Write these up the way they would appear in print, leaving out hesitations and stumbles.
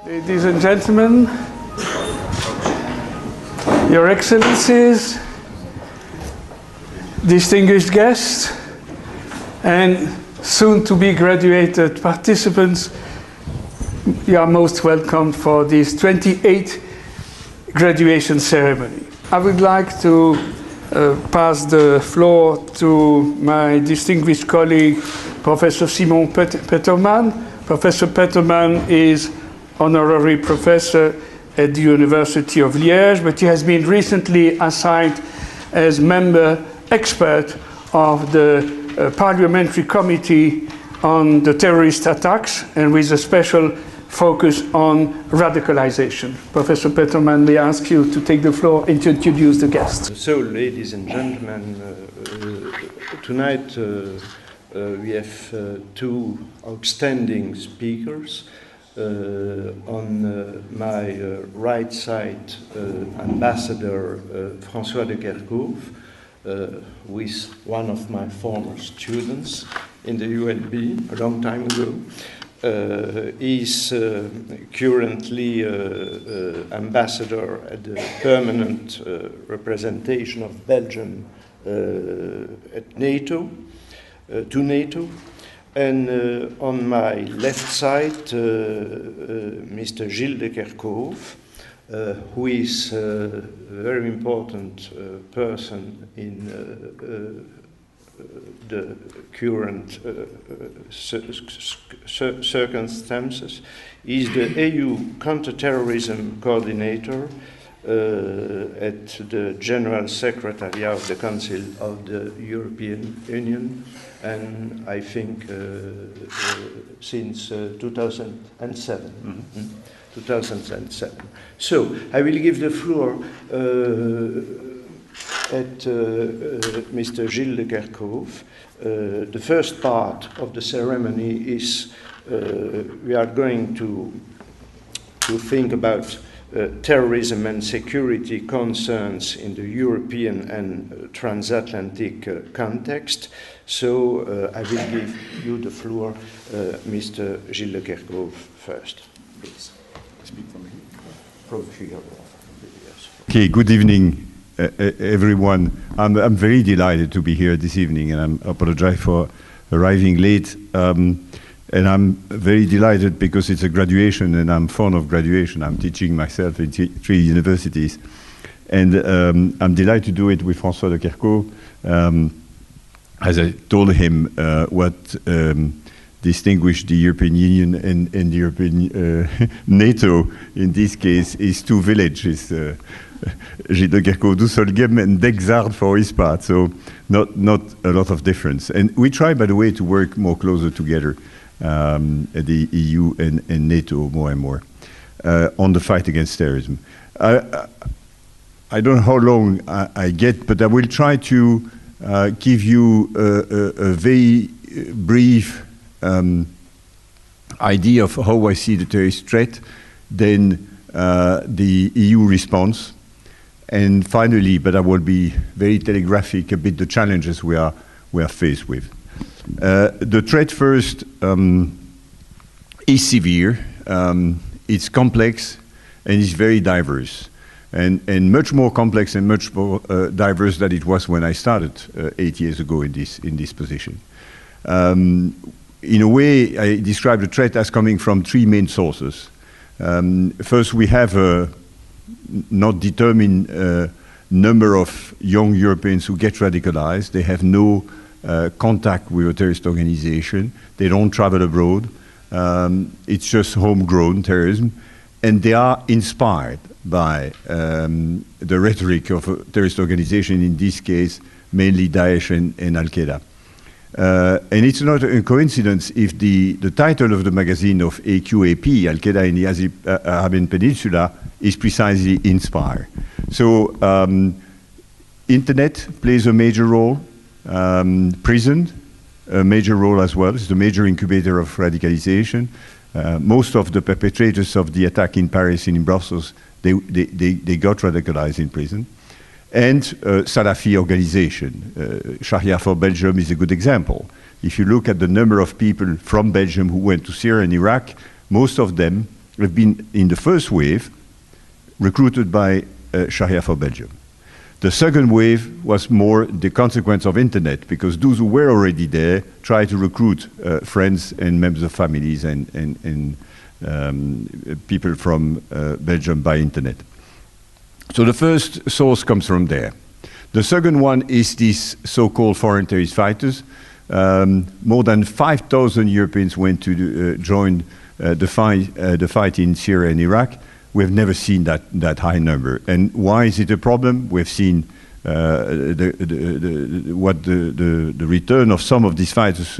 Ladies and gentlemen, Your Excellencies, distinguished guests, and soon to be graduated participants, you are most welcome for this 28th graduation ceremony. I would like to pass the floor to my distinguished colleague, Professor Simon Peterman. Professor Peterman is honorary professor at the University of Liège, but he has been recently assigned as member expert of the Parliamentary Committee on the terrorist attacks, and with a special focus on radicalization. Professor Peterman, may I ask you to take the floor and to introduce the guests. So, ladies and gentlemen, tonight we have two outstanding speakers. On my right side, Ambassador François de Kerchove, who is one of my former students in the ULB a long time ago. He's currently ambassador at the permanent representation of Belgium at NATO, to NATO. And on my left side, Mr. Gilles de Kerchove, who is a very important person in the current circumstances. He's the EU Counterterrorism Coordinator at the General Secretariat of the Council of the European Union, and I think since 2007. Mm-hmm. 2007. So I will give the floor at Mr. Gilles de Kerchove. The first part of the ceremony is we are going to think about terrorism and security concerns in the European and transatlantic context. So I will give you the floor, Mr. Gilles de Kerchove, first, please. Speak from here. Okay, good evening, everyone. I'm very delighted to be here this evening, and I apologize for arriving late. And I'm very delighted because it's a graduation, and I'm fond of graduation. I'm teaching myself in 3 universities. And I'm delighted to do it with François de Kerchove. As I told him, what distinguished the European Union and the European NATO in this case is 2 villages. Gilles de Kerchove, Dusselgem and Dexard for his part, so not a lot of difference. And we try, by the way, to work more closer together, the EU and NATO more and more, on the fight against terrorism. I don't know how long I get, but I will try to give you a very brief idea of how I see the terrorist threat, then the EU response, and finally, but I will be very telegraphic, a bit the challenges we are faced with. The threat first is severe, it's complex, and it's very diverse, and much more complex and much more diverse than it was when I started 8 years ago in this position. In a way, I describe the threat as coming from 3 main sources. First, we have a not determined number of young Europeans who get radicalized. They have no contact with a terrorist organization. They don't travel abroad. It's just homegrown terrorism. And they are inspired by the rhetoric of a terrorist organization, in this case, mainly Daesh and Al-Qaeda. And it's not a coincidence if the title of the magazine of AQAP, Al-Qaeda in the Arabian Peninsula, is precisely Inspire. So internet plays a major role, prison, a major role as well. It's the major incubator of radicalization. Most of the perpetrators of the attack in Paris and in Brussels, They got radicalized in prison. And Salafi organization. Sharia for Belgium is a good example. If you look at the number of people from Belgium who went to Syria and Iraq, most of them have been, in the first wave, recruited by Sharia for Belgium. The second wave was more the consequence of internet, because those who were already there tried to recruit friends and members of families and people from Belgium by internet. So the first source comes from there. The second one is these so-called foreign terrorist fighters. More than 5,000 Europeans went to join the fight in Syria and Iraq. We have never seen that high number. And why is it a problem? We've seen the return of some of these fighters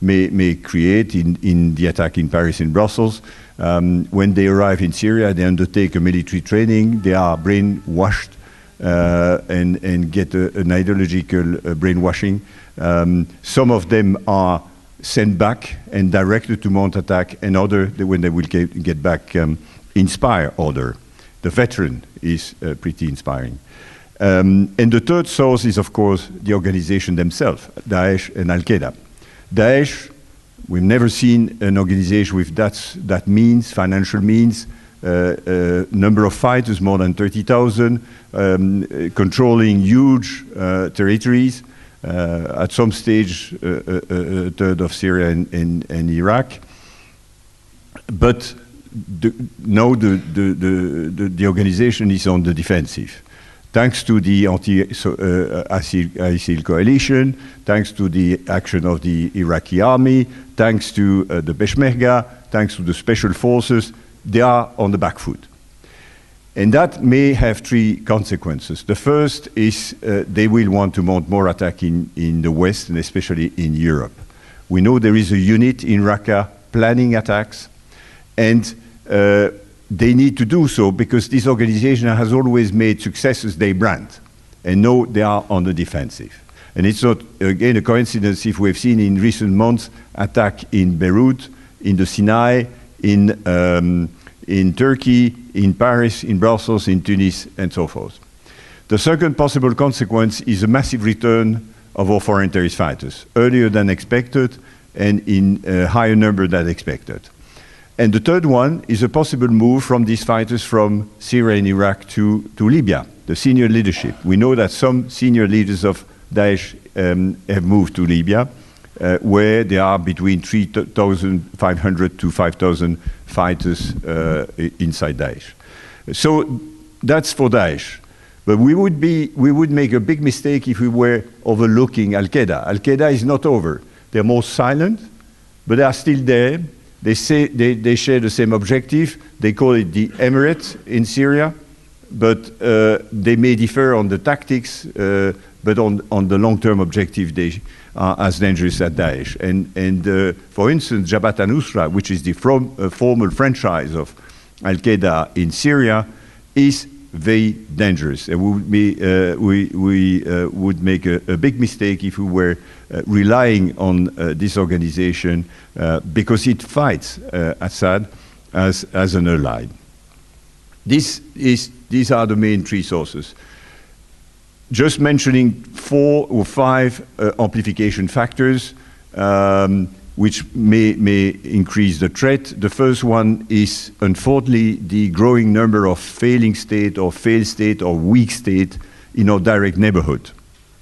may create in the attack in Paris and Brussels. When they arrive in Syria, they undertake a military training. They are brainwashed and get an ideological brainwashing. Some of them are sent back and directed to mount attack, and others, when they will get back, inspire other. The veteran is pretty inspiring. And the third source is, of course, the organization themselves, Daesh and Al-Qaeda. Daesh, we've never seen an organization with that means, financial means, number of fighters, more than 30,000, controlling huge territories, at some stage a third of Syria and Iraq. But now the organization is on the defensive. Thanks to the anti-ISIL coalition, thanks to the action of the Iraqi army, thanks to the Peshmerga, thanks to the special forces, they are on the back foot. And that may have three consequences. The first is they will want to mount more attack in the West, and especially in Europe. We know there is a unit in Raqqa planning attacks, and they need to do so because this organization has always made successes their brand, and now they are on the defensive. And it's not, again, a coincidence if we've seen in recent months attack in Beirut, in the Sinai, in Turkey, in Paris, in Brussels, in Tunis, and so forth. The second possible consequence is a massive return of our foreign terrorist fighters, earlier than expected and in a higher number than expected. And the third one is a possible move from these fighters from Syria and Iraq to Libya, the senior leadership. We know that some senior leaders of Daesh have moved to Libya, where there are between 3,500 to 5,000 fighters inside Daesh. So that's for Daesh. But we would make a big mistake if we were overlooking Al-Qaeda. Al-Qaeda is not over. They're more silent, but they are still there. They say they share the same objective. They call it the Emeritus in Syria, but they may differ on the tactics, but on the long-term objective, they are as dangerous as Daesh. And for instance, Jabhat al-Nusra, which is the former franchise of Al-Qaeda in Syria, is very dangerous. And we would make a big mistake if we were relying on this organization because it fights Assad as an ally. These are the main three sources. Just mentioning 4 or 5 amplification factors which may increase the threat. The first one is, unfortunately, the growing number of failing state or failed state or weak state in our direct neighborhood,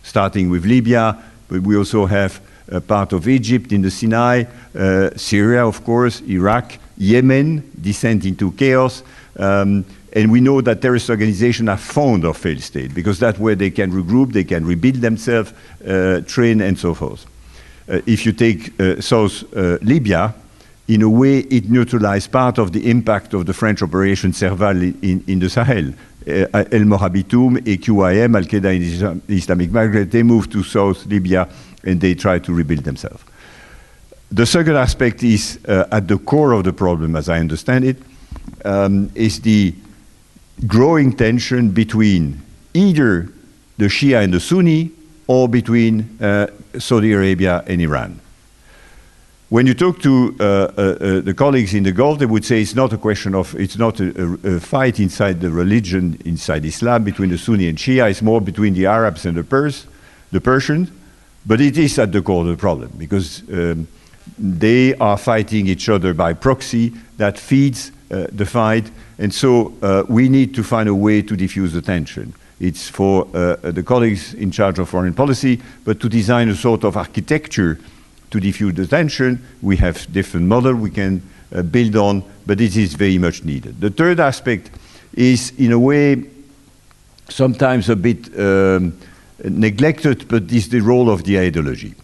starting with Libya, but we also have a part of Egypt in the Sinai, Syria, of course, Iraq, Yemen, descent into chaos, and we know that terrorist organizations are fond of failed state because that's where they can regroup, they can rebuild themselves, train, and so forth. If you take South Libya, in a way it neutralized part of the impact of the French Operation Serval in the Sahel. El Mohabitoum et QIM, Al-Qaeda in the Islamic Maghreb, they moved to South Libya and they try to rebuild themselves. The second aspect is at the core of the problem, as I understand it, is the growing tension between either the Shia and the Sunni or between Saudi Arabia and Iran. When you talk to the colleagues in the Gulf, they would say it's not a question of, it's not a fight inside the religion, inside Islam, between the Sunni and Shia. It's more between the Arabs and the Persians. But it is at the core of the problem, because they are fighting each other by proxy. That feeds the fight. And so we need to find a way to diffuse the tension. It's for the colleagues in charge of foreign policy, but to design a sort of architecture to diffuse the tension. We have different models we can build on, but it is very much needed. The third aspect is, in a way, sometimes a bit neglected, but is the role of the ideology.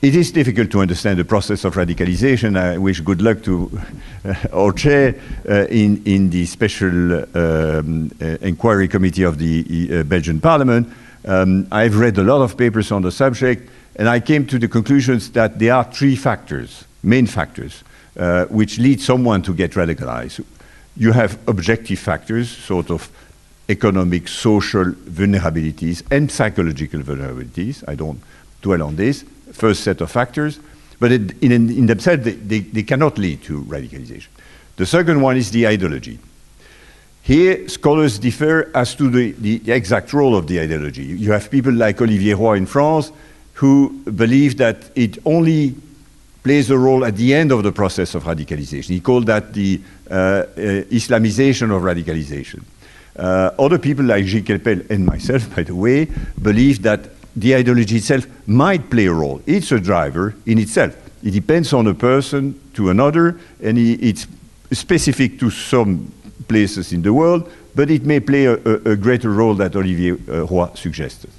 It is difficult to understand the process of radicalization. I wish good luck to our chair in the special inquiry committee of the Belgian Parliament. I've read a lot of papers on the subject, and I came to the conclusions that there are three factors, main factors, which lead someone to get radicalized. You have objective factors, sort of economic, social vulnerabilities, and psychological vulnerabilities. I don't dwell on this. First set of factors, but in themselves, they cannot lead to radicalization. The second one is the ideology. Here, scholars differ as to the exact role of the ideology. You have people like Olivier Roy in France who believe that it only plays a role at the end of the process of radicalization. He called that the Islamization of radicalization. Other people like Gilles and myself, by the way, believe that the ideology itself might play a role. It's a driver in itself. It depends on a person to another, and it's specific to some places in the world, but it may play a greater role that Olivier Roy suggested.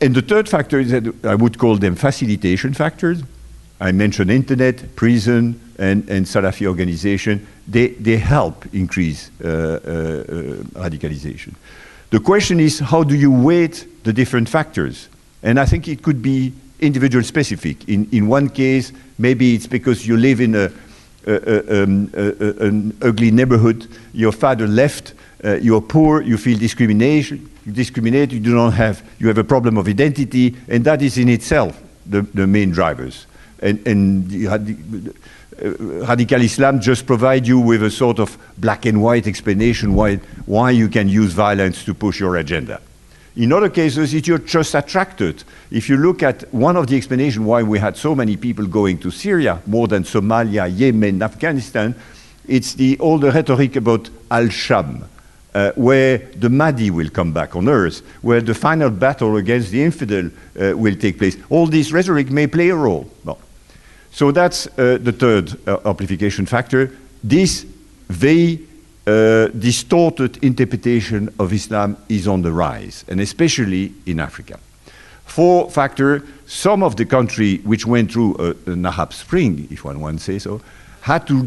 And the third factor is that I would call them facilitation factors. I mentioned internet, prison, and Salafi organization. They help increase radicalization. The question is, how do you weight the different factors? And I think it could be individual specific. In one case, maybe it's because you live in an ugly neighborhood, your father left, you're poor, you feel discrimination, you discriminate, you have a problem of identity, and that is in itself the main drivers. And Radical Islam just provide you with a sort of black and white explanation why you can use violence to push your agenda. In other cases, you're just attracted. If you look at one of the explanations why we had so many people going to Syria, more than Somalia, Yemen, Afghanistan, it's all the rhetoric about Al-Sham, where the Mahdi will come back on earth, where the final battle against the infidel will take place. All this rhetoric may play a role. Well, so that's the third amplification factor. This very distorted interpretation of Islam is on the rise, and especially in Africa. Fourth factor, some of the countries which went through an Arab Spring, if one wants to say so, had to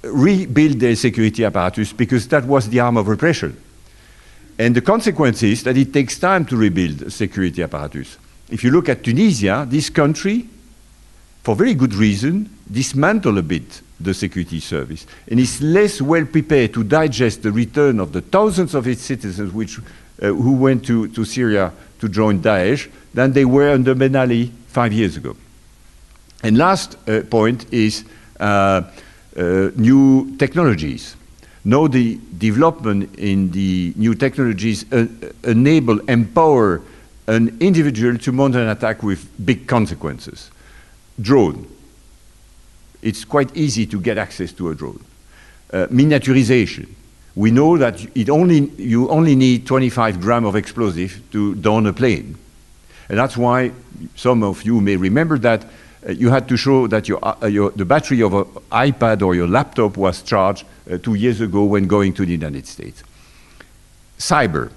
rebuild their security apparatus because that was the arm of repression. And the consequence is that it takes time to rebuild a security apparatus. If you look at Tunisia, this country, for very good reason, dismantle a bit the security service, and is less well prepared to digest the return of the thousands of its citizens who went to Syria to join Daesh than they were under Ben Ali 5 years ago. And last point is new technologies. Now the development in the new technologies empower an individual to mount an attack with big consequences. Drone. It's quite easy to get access to a drone. Miniaturization. We know that you only need 25 grams of explosive to down a plane. And that's why some of you may remember that you had to show that the battery of an iPad or your laptop was charged 2 years ago when going to the United States. Cyber.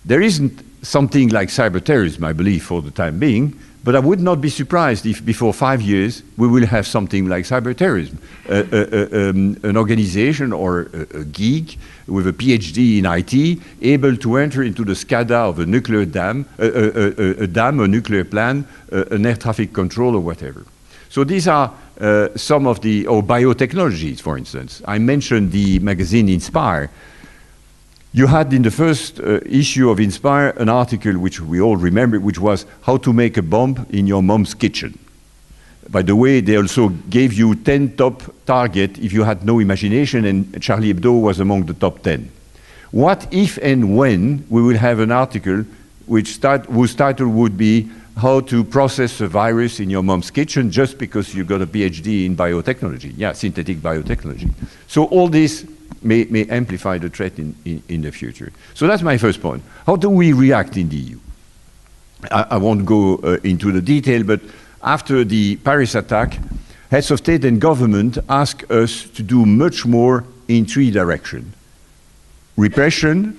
There isn't something like cyber terrorism, I believe, for the time being, but I would not be surprised if before 5 years we will have something like cyber terrorism. An organization or a geek with a PhD in IT able to enter into the SCADA of a nuclear dam, a nuclear plant, an air traffic control or whatever. So these are some of the, or biotechnologies, for instance. I mentioned the magazine Inspire. You had in the first issue of Inspire an article which we all remember, which was how to make a bomb in your mom's kitchen. By the way, they also gave you 10 top targets if you had no imagination, and Charlie Hebdo was among the top 10. What if and when we will have an article whose title would be how to process a virus in your mom's kitchen just because you got a PhD in biotechnology, synthetic biotechnology. So all this may amplify the threat in the future. So that's my first point. How do we react in the EU? I won't go into the detail, but after the Paris attack, heads of state and government asked us to do much more in 3 directions: repression,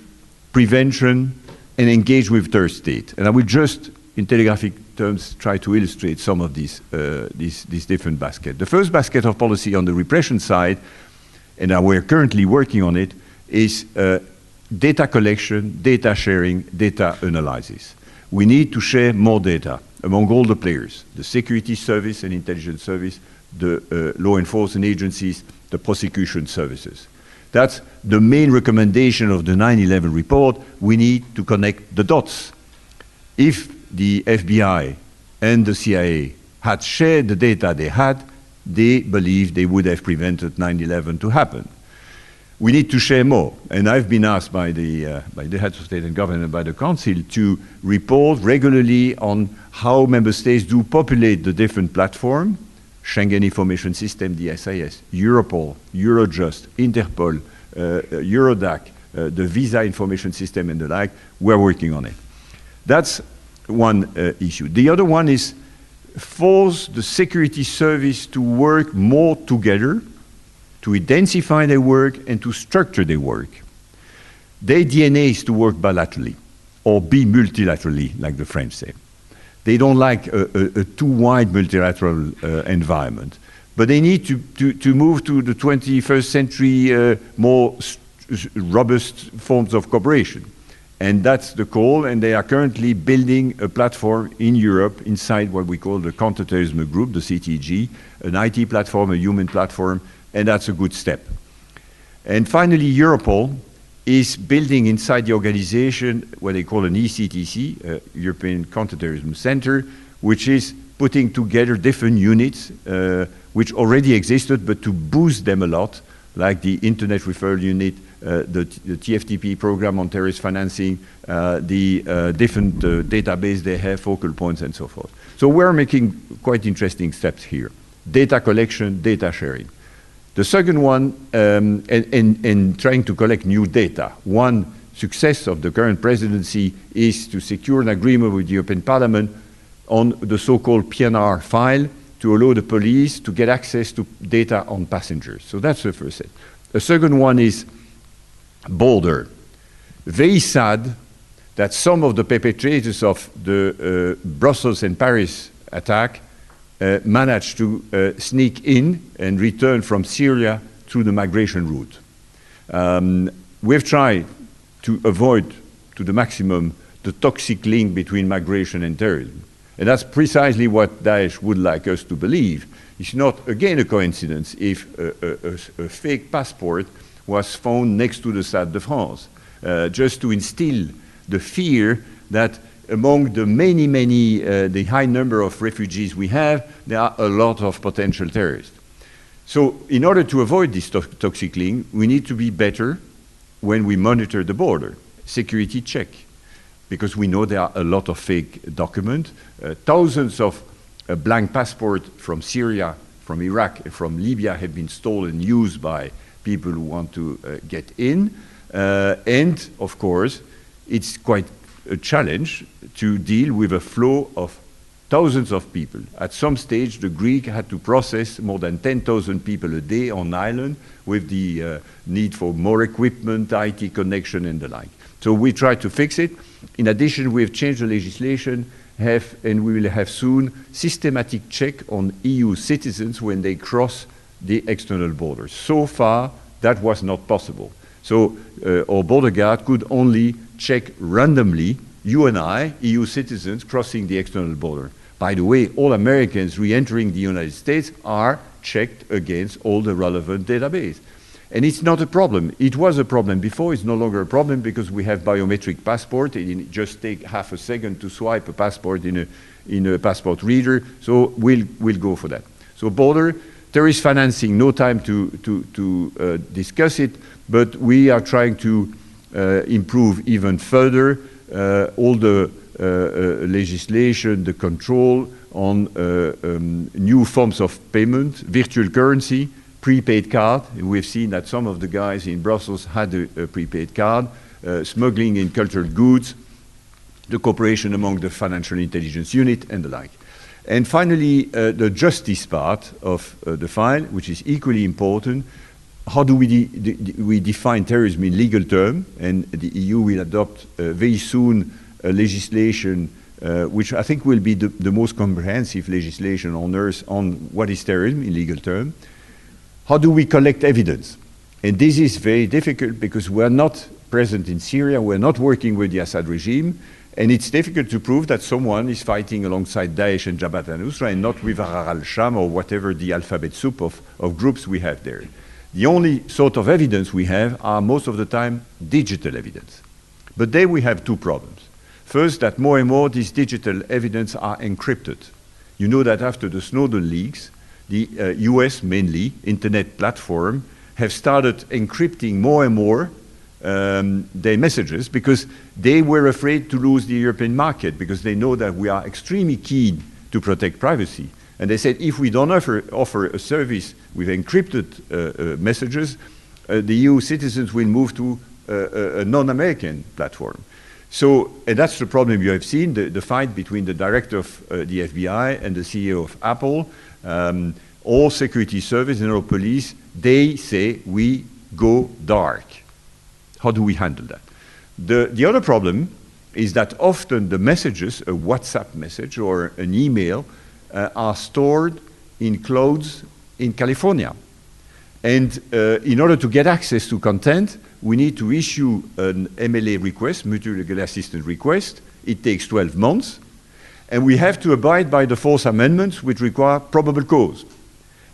prevention, and engage with third state. And I will just, in telegraphic terms, try to illustrate some of these different baskets. The first basket of policy on the repression side, and we're currently working on it, is data collection, data sharing, data analysis. We need to share more data among all the players, the security service and intelligence service, the law enforcement agencies, the prosecution services. That's the main recommendation of the 9/11 report. We need to connect the dots. If the FBI and the CIA had shared the data they had, they believe they would have prevented 9/11 to happen. We need to share more. And I've been asked by the heads of state and government and by the Council to report regularly on how member states do populate the different platforms: Schengen Information System, the SIS, Europol, Eurojust, Interpol, Eurodac, the Visa Information System and the like. We're working on it. That's one issue. The other one is force the security service to work more together, to intensify their work and to structure their work. Their DNA is to work bilaterally or be multilaterally, like the French say. They don't like a too wide multilateral environment, but they need to move to the 21st century more robust forms of cooperation. And that's the call, and they are currently building a platform in Europe inside what we call the Counterterrorism Group, the CTG, an IT platform, a human platform, and that's a good step. And finally, Europol is building inside the organization what they call an ECTC, European Counterterrorism Center, which is putting together different units which already existed, but to boost them a lot, like the Internet Referral Unit, the TFTP program on terrorist financing, the different database they have, focal points, and so forth. So we're making quite interesting steps here. Data collection, data sharing. The second one, in trying to collect new data. One success of the current presidency is to secure an agreement with the European Parliament on the so-called PNR file to allow the police to get access to data on passengers. So that's the first set. The second one is border. Very sad that some of the perpetrators of the Brussels and Paris attack managed to sneak in and return from Syria through the migration route. We've tried to avoid to the maximum the toxic link between migration and terrorism. And that's precisely what Daesh would like us to believe. It's not, again, a coincidence if a fake passport was found next to the Stade de France, just to instill the fear that among the the high number of refugees we have, there are a lot of potential terrorists. So in order to avoid this toxic link, we need to be better when we monitor the border. Security check, because we know there are a lot of fake documents. Thousands of blank passports from Syria, from Iraq, and from Libya have been stolen, used by people who want to get in. And of course, it's quite a challenge to deal with a flow of thousands of people. At some stage, the Greek had to process more than 10,000 people a day on island with the need for more equipment, IT connection, and the like. So we try to fix it. In addition, we have changed the legislation, and we will have soon systematic check on EU citizens when they cross the external borders. So far, that was not possible. So our border guard could only check randomly, you and I, EU citizens, crossing the external border. By the way, all Americans re-entering the United States are checked against all the relevant database. And it's not a problem. It was a problem before. It's no longer a problem because we have biometric passport. It just takes half a second to swipe a passport in in a passport reader. So we'll go for that. So border, terrorist financing, no time to discuss it, but we are trying to improve even further all the legislation, the control on new forms of payment, virtual currency, prepaid card. We've seen that some of the guys in Brussels had a prepaid card, smuggling in cultural goods, the cooperation among the financial intelligence unit and the like. And finally, the justice part of the file, which is equally important. How do we define terrorism in legal terms? And the EU will adopt very soon a legislation which I think will be the most comprehensive legislation on earth on what is terrorism in legal terms. How do we collect evidence? And this is very difficult because we're not present in Syria, we're not working with the Assad regime, and it's difficult to prove that someone is fighting alongside Daesh and Jabhat al-Nusra and not with Ahrar al-Sham or whatever the alphabet soup of groups we have there. The only sort of evidence we have are most of the time digital evidence. But there we have two problems. First, that more and more these digital evidence are encrypted. You know that after the Snowden leaks, the US mainly, internet platform, have started encrypting more and more their messages because they were afraid to lose the European market because they know that we are extremely keen to protect privacy. And they said if we don't offer a service with encrypted messages, the EU citizens will move to a non-American platform. So, and that's the problem you have seen, the fight between the director of the FBI and the CEO of Apple. All security service and all police, they say we go dark. How do we handle that? The other problem is that often the messages, a WhatsApp message or an email, are stored in clouds in California. And in order to get access to content, we need to issue an MLA request, mutual legal assistance request. It takes 12 months. And we have to abide by the Fourth Amendment, which require probable cause.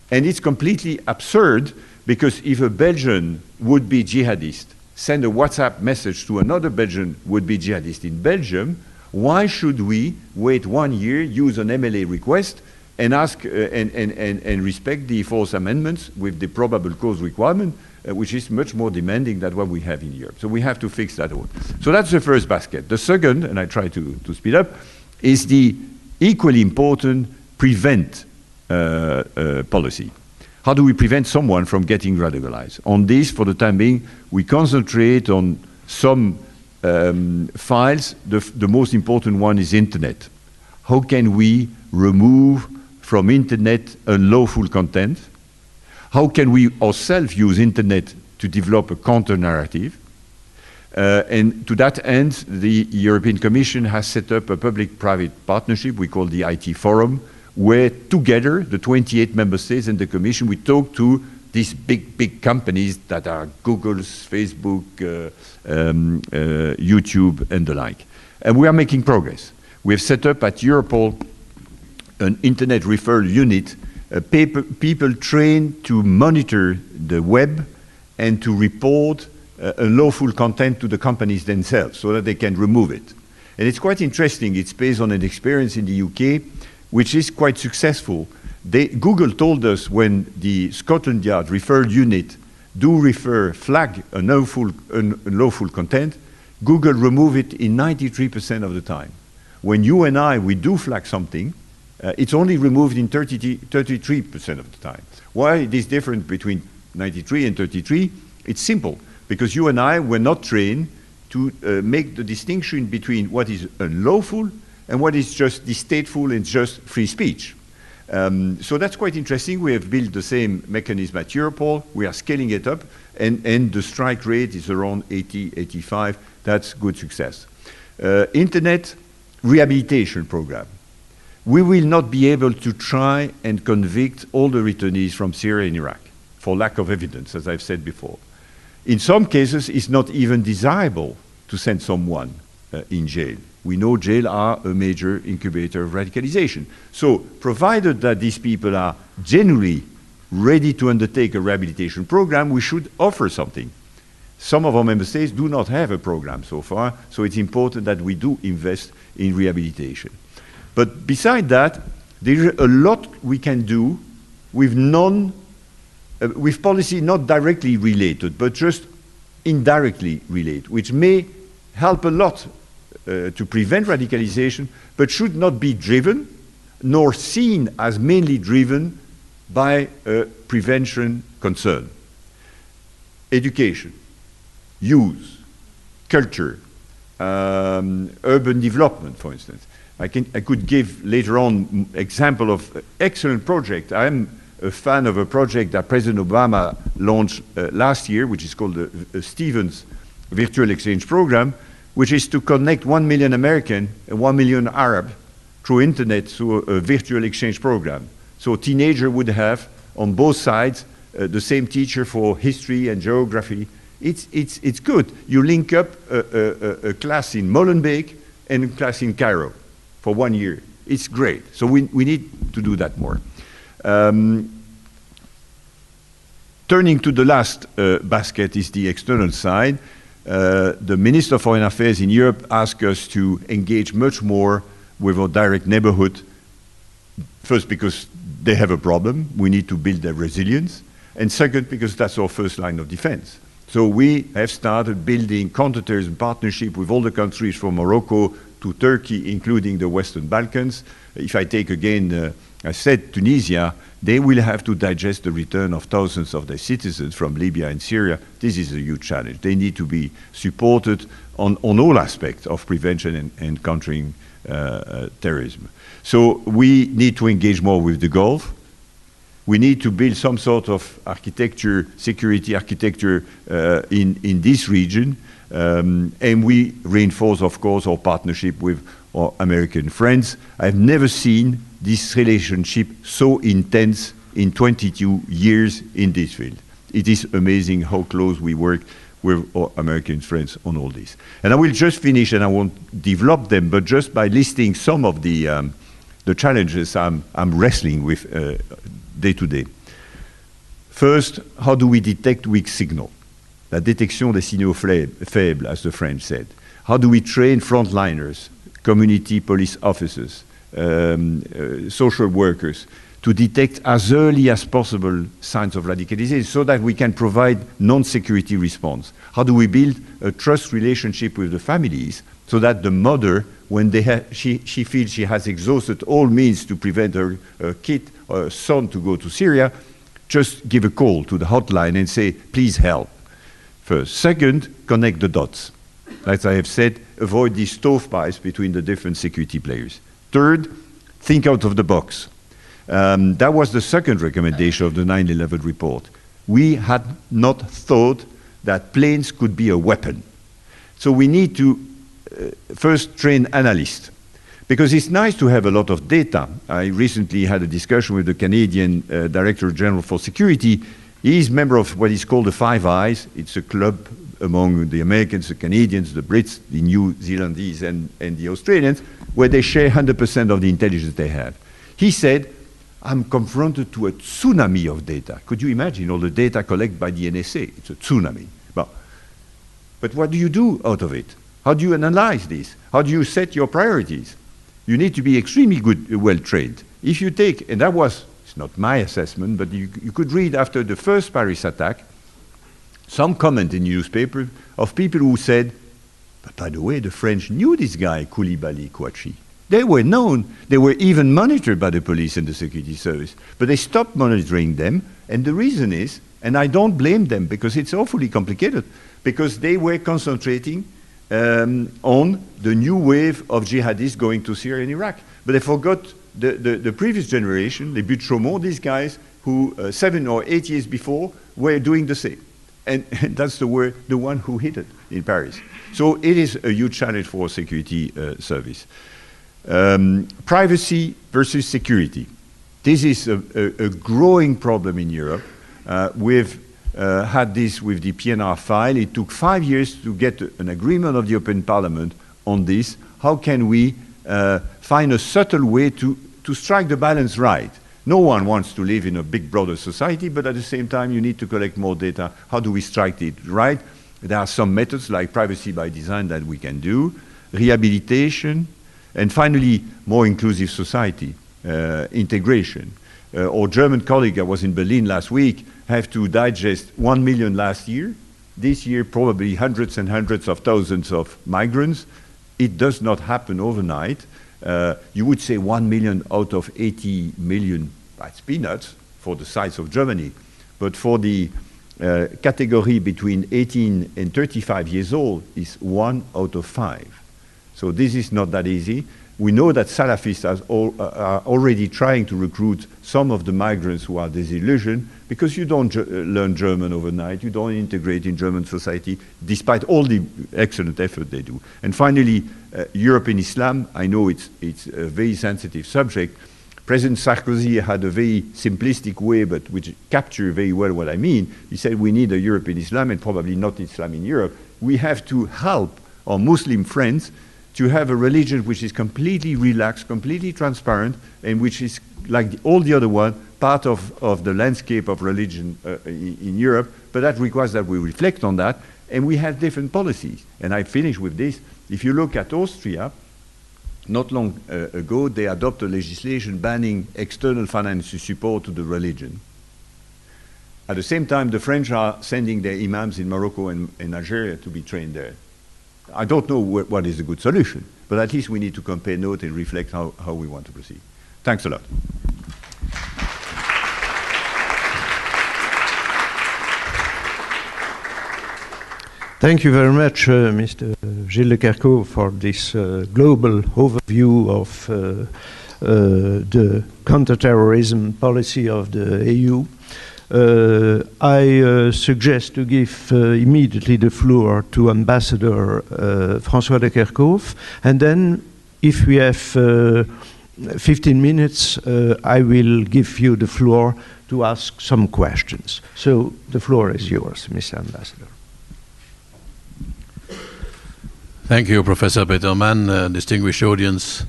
And it's completely absurd because if a Belgian would-be jihadist send a WhatsApp message to another Belgian would-be jihadist in Belgium, why should we wait 1 year, use an MLA request, and ask and respect the Fourth Amendment with the probable cause requirement, which is much more demanding than what we have in Europe. So we have to fix that one. So that's the first basket. The second, and I try to speed up, is the equally important prevent policy. How do we prevent someone from getting radicalized? On this, for the time being, we concentrate on some files. The most important one is internet. How can we remove from internet unlawful content? How can we ourselves use internet to develop a counter-narrative? And to that end, the European Commission has set up a public-private partnership we call the IT Forum, where together, the 28 member states and the Commission, we talk to these big companies that are Google's, Facebook, YouTube, and the like. And we are making progress. We have set up at Europol an internet referral unit, people trained to monitor the web and to report unlawful content to the companies themselves so that they can remove it. And it's quite interesting. It's based on an experience in the UK, which is quite successful. Google told us when the Scotland Yard referral unit flag unlawful content, Google remove it in 93% of the time. When you and I, we do flag something, it's only removed in 33% of the time. Why is this different between 93 and 33? It's simple, because you and I were not trained to make the distinction between what is unlawful and what is just distasteful and just free speech. So that's quite interesting. We have built the same mechanism at Europol. We are scaling it up, and the strike rate is around 80, 85. That's good success. Internet rehabilitation program. We will not be able to try and convict all the returnees from Syria and Iraq for lack of evidence, as I've said before. In some cases, it's not even desirable to send someone in jail. We know jail are a major incubator of radicalization. So, provided that these people are genuinely ready to undertake a rehabilitation program, we should offer something. Some of our member states do not have a program so far, so it's important that we do invest in rehabilitation. But beside that, there is a lot we can do with with policy not directly related, but just indirectly related, which may help a lot to prevent radicalization, but should not be driven nor seen as mainly driven by a prevention concern. Education, youth, culture, urban development, for instance. I could give later on example of excellent project. I'm a fan of a project that President Obama launched last year, which is called the Stevens Virtual Exchange Program, which is to connect 1 million American and 1 million Arab through internet through a virtual exchange program. So a teenager would have on both sides the same teacher for history and geography. It's good. You link up a class in Molenbeek and a class in Cairo for 1 year. It's great. So we need to do that more. Turning to the last basket is the external side. The Minister of Foreign Affairs in Europe asked us to engage much more with our direct neighborhood. First, because they have a problem. We need to build their resilience. And second, because that's our first line of defense. So we have started building counterterrorism partnership with all the countries from Morocco to Turkey, including the Western Balkans. If I take again, I said Tunisia, they will have to digest the return of thousands of their citizens from Libya and Syria. This is a huge challenge. They need to be supported on all aspects of prevention and countering terrorism. So we need to engage more with the Gulf. We need to build some sort of architecture, security architecture in this region. And we reinforce, of course, our partnership with our American friends. I've never seen this relationship so intense in 22 years in this field. It is amazing how close we work with our American friends on all this. And I will just finish, and I won't develop them, but just by listing some of the challenges I'm wrestling with day to day. First, how do we detect weak signal? La détection des signaux faibles, as the French said. How do we train frontliners, community police officers, social workers, to detect as early as possible signs of radicalization so that we can provide non-security response? How do we build a trust relationship with the families so that the mother, when she feels she has exhausted all means to prevent her kid or son to go to Syria, just give a call to the hotline and say, please help. First. Second, connect the dots. As I have said, avoid these stovepipes between the different security players. Third, think out of the box. That was the second recommendation of the 9/11 report. We had not thought that planes could be a weapon. So we need to first train analysts, because it's nice to have a lot of data. I recently had a discussion with the Canadian Director General for Security. He's a member of what is called the Five Eyes. It's a club among the Americans, the Canadians, the Brits, the New Zealandese, and the Australians, where they share 100% of the intelligence they have. He said, I'm confronted to a tsunami of data. Could you imagine all the data collected by the NSA? It's a tsunami. But what do you do out of it? How do you analyze this? How do you set your priorities? You need to be extremely well trained. If you take, and that was, it's not my assessment, but you could read after the first Paris attack, some comment in newspaper of people who said, but by the way, the French knew this guy, Koulibaly Kouachi. They were known. They were even monitored by the police and the security service. But they stopped monitoring them. And the reason is, and I don't blame them because it's awfully complicated, because they were concentrating on the new wave of jihadists going to Syria and Iraq. But they forgot the previous generation, les Buttes-Chaumont, these guys who 7 or 8 years before were doing the same. And that's the one who hit it in Paris. So it is a huge challenge for a security service. Privacy versus security. This is a growing problem in Europe. We've had this with the PNR file. It took 5 years to get an agreement of the European Parliament on this. How can we find a subtle way to strike the balance right? No one wants to live in a big brother society, but at the same time you need to collect more data. How do we strike it right? There are some methods like privacy by design that we can do. Rehabilitation, And finally, more inclusive society, integration. Our German colleague, I was in Berlin last week, have to digest 1 million last year. This year, probably hundreds and hundreds of thousands of migrants. It does not happen overnight. You would say 1 million out of 80 million, that's peanuts for the size of Germany. But for the category between 18 and 35 years old is 1 out of 5. So this is not that easy. We know that Salafists are already trying to recruit some of the migrants who are disillusioned, because you don't learn German overnight, you don't integrate in German society, despite all the excellent effort they do. And finally, Europe and Islam. I know it's a very sensitive subject. President Sarkozy had a very simplistic way, but which captured very well what I mean. He said we need a European Islam and probably not Islam in Europe. We have to help our Muslim friends to have a religion which is completely relaxed, completely transparent, and which is, like all the other one, part of the landscape of religion in Europe. But that requires that we reflect on that, and we have different policies. And I finish with this. If you look at Austria, not long ago, they adopted legislation banning external financial support to the religion. At the same time, the French are sending their imams in Morocco and Algeria to be trained there. I don't know what is a good solution, but at least we need to compare notes and reflect how we want to proceed. Thanks a lot. Thank you very much, Mr. Gilles de Kerchove, for this global overview of the counterterrorism policy of the EU. I suggest to give immediately the floor to Ambassador François de Kerchove, and then if we have 15 minutes, I will give you the floor to ask some questions. So the floor is yours, Mr. Ambassador. Thank you, Professor Peterman, distinguished audience.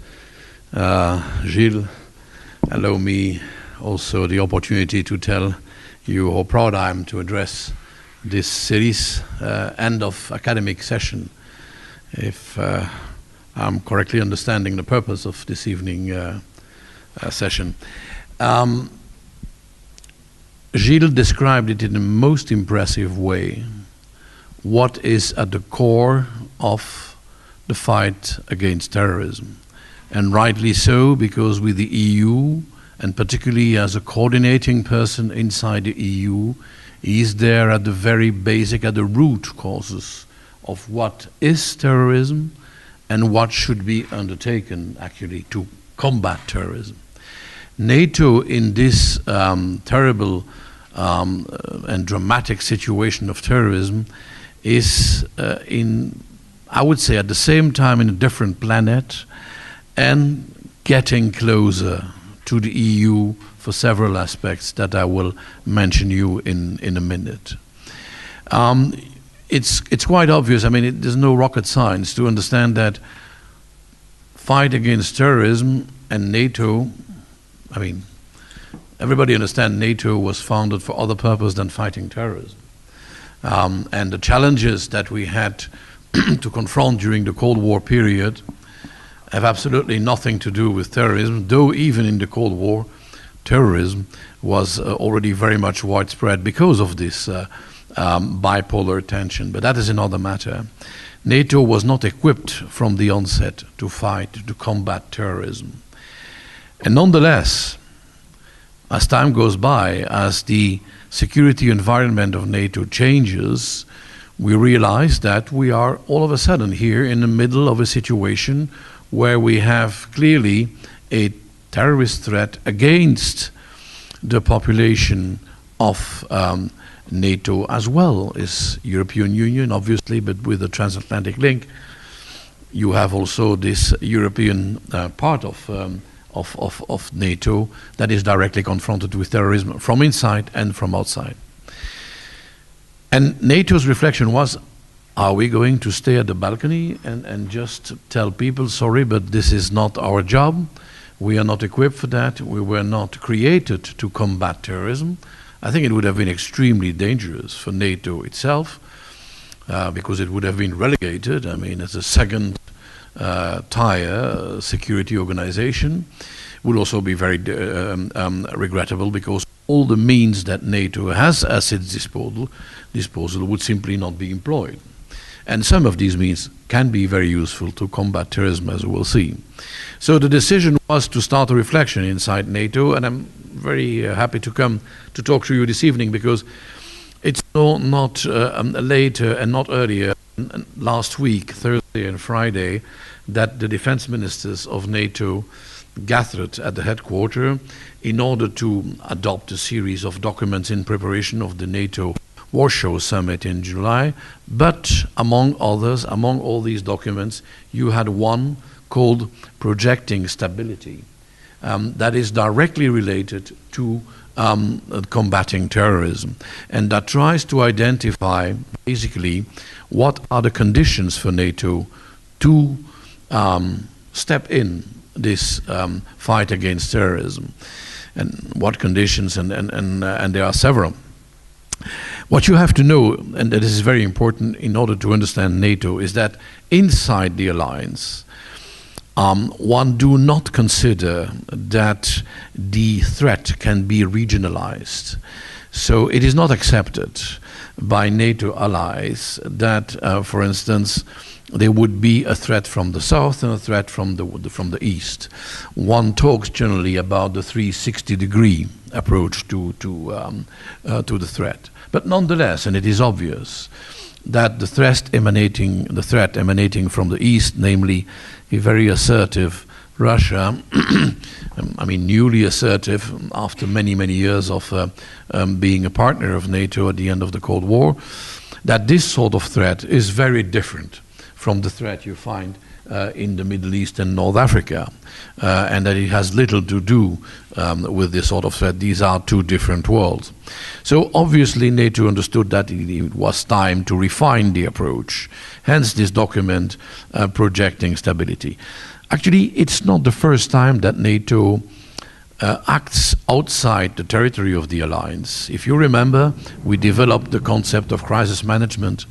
Gilles, allow me also the opportunity to tell you how proud I am to address this series end of academic session, if I'm correctly understanding the purpose of this evening session. Gilles described it in the most impressive way, what is at the core of the fight against terrorism. And rightly so, because with the EU, and particularly as a coordinating person inside the EU, he is there at the very basic, at the root causes of what is terrorism and what should be undertaken actually to combat terrorism. NATO, in this terrible and dramatic situation of terrorism, is I would say at the same time in a different planet and getting closer to the EU for several aspects that I will mention you in a minute. It's quite obvious, I mean, there's no rocket science to understand that fight against terrorism and NATO, I mean, everybody understands NATO was founded for other purpose than fighting terrorism. And the challenges that we had to confront during the Cold War period have absolutely nothing to do with terrorism, though even in the Cold War, terrorism was already very much widespread because of this bipolar tension. But that is another matter. NATO was not equipped from the onset to fight, to combat terrorism. And nonetheless, as time goes by, as the security environment of NATO changes, we realize that we are all of a sudden here in the middle of a situation where we have clearly a terrorist threat against the population of NATO as well as European Union, obviously, but with the transatlantic link, you have also this European part of NATO that is directly confronted with terrorism from inside and from outside. And NATO's reflection was, are we going to stay at the balcony and just tell people, sorry, but this is not our job, we are not equipped for that, we were not created to combat terrorism? I think it would have been extremely dangerous for NATO itself, because it would have been relegated, I mean, as a second entire security organization. Will also be very regrettable, because all the means that NATO has at its disposal would simply not be employed. And some of these means can be very useful to combat terrorism, as we will see. So the decision was to start a reflection inside NATO, and I'm very happy to come to talk to you this evening, because it's not later and not earlier, last week, Thursday and Friday, that the defense ministers of NATO gathered at the headquarters in order to adopt a series of documents in preparation of the NATO Warsaw Summit in July. But among others, among all these documents, you had one called Projecting Stability, that is directly related to combating terrorism, and that tries to identify basically what are the conditions for NATO to step in this fight against terrorism, and what conditions, and there are several. What you have to know, and that is very important in order to understand NATO, is that inside the alliance, one do not consider that the threat can be regionalized. So it is not accepted by NATO allies that, for instance, there would be a threat from the south and a threat from the east. One talks generally about the 360-degree approach to the threat. But nonetheless, and it is obvious, that the threat emanating from the east, namely a very assertive Russia, I mean newly assertive after many, many years of being a partner of NATO at the end of the Cold War, that this sort of threat is very different from the threat you find in the Middle East and North Africa, and that it has little to do with this sort of threat. These are two different worlds. So obviously NATO understood that it was time to refine the approach, hence this document, Projecting Stability. Actually, it's not the first time that NATO acts outside the territory of the alliance. If you remember, we developed the concept of crisis management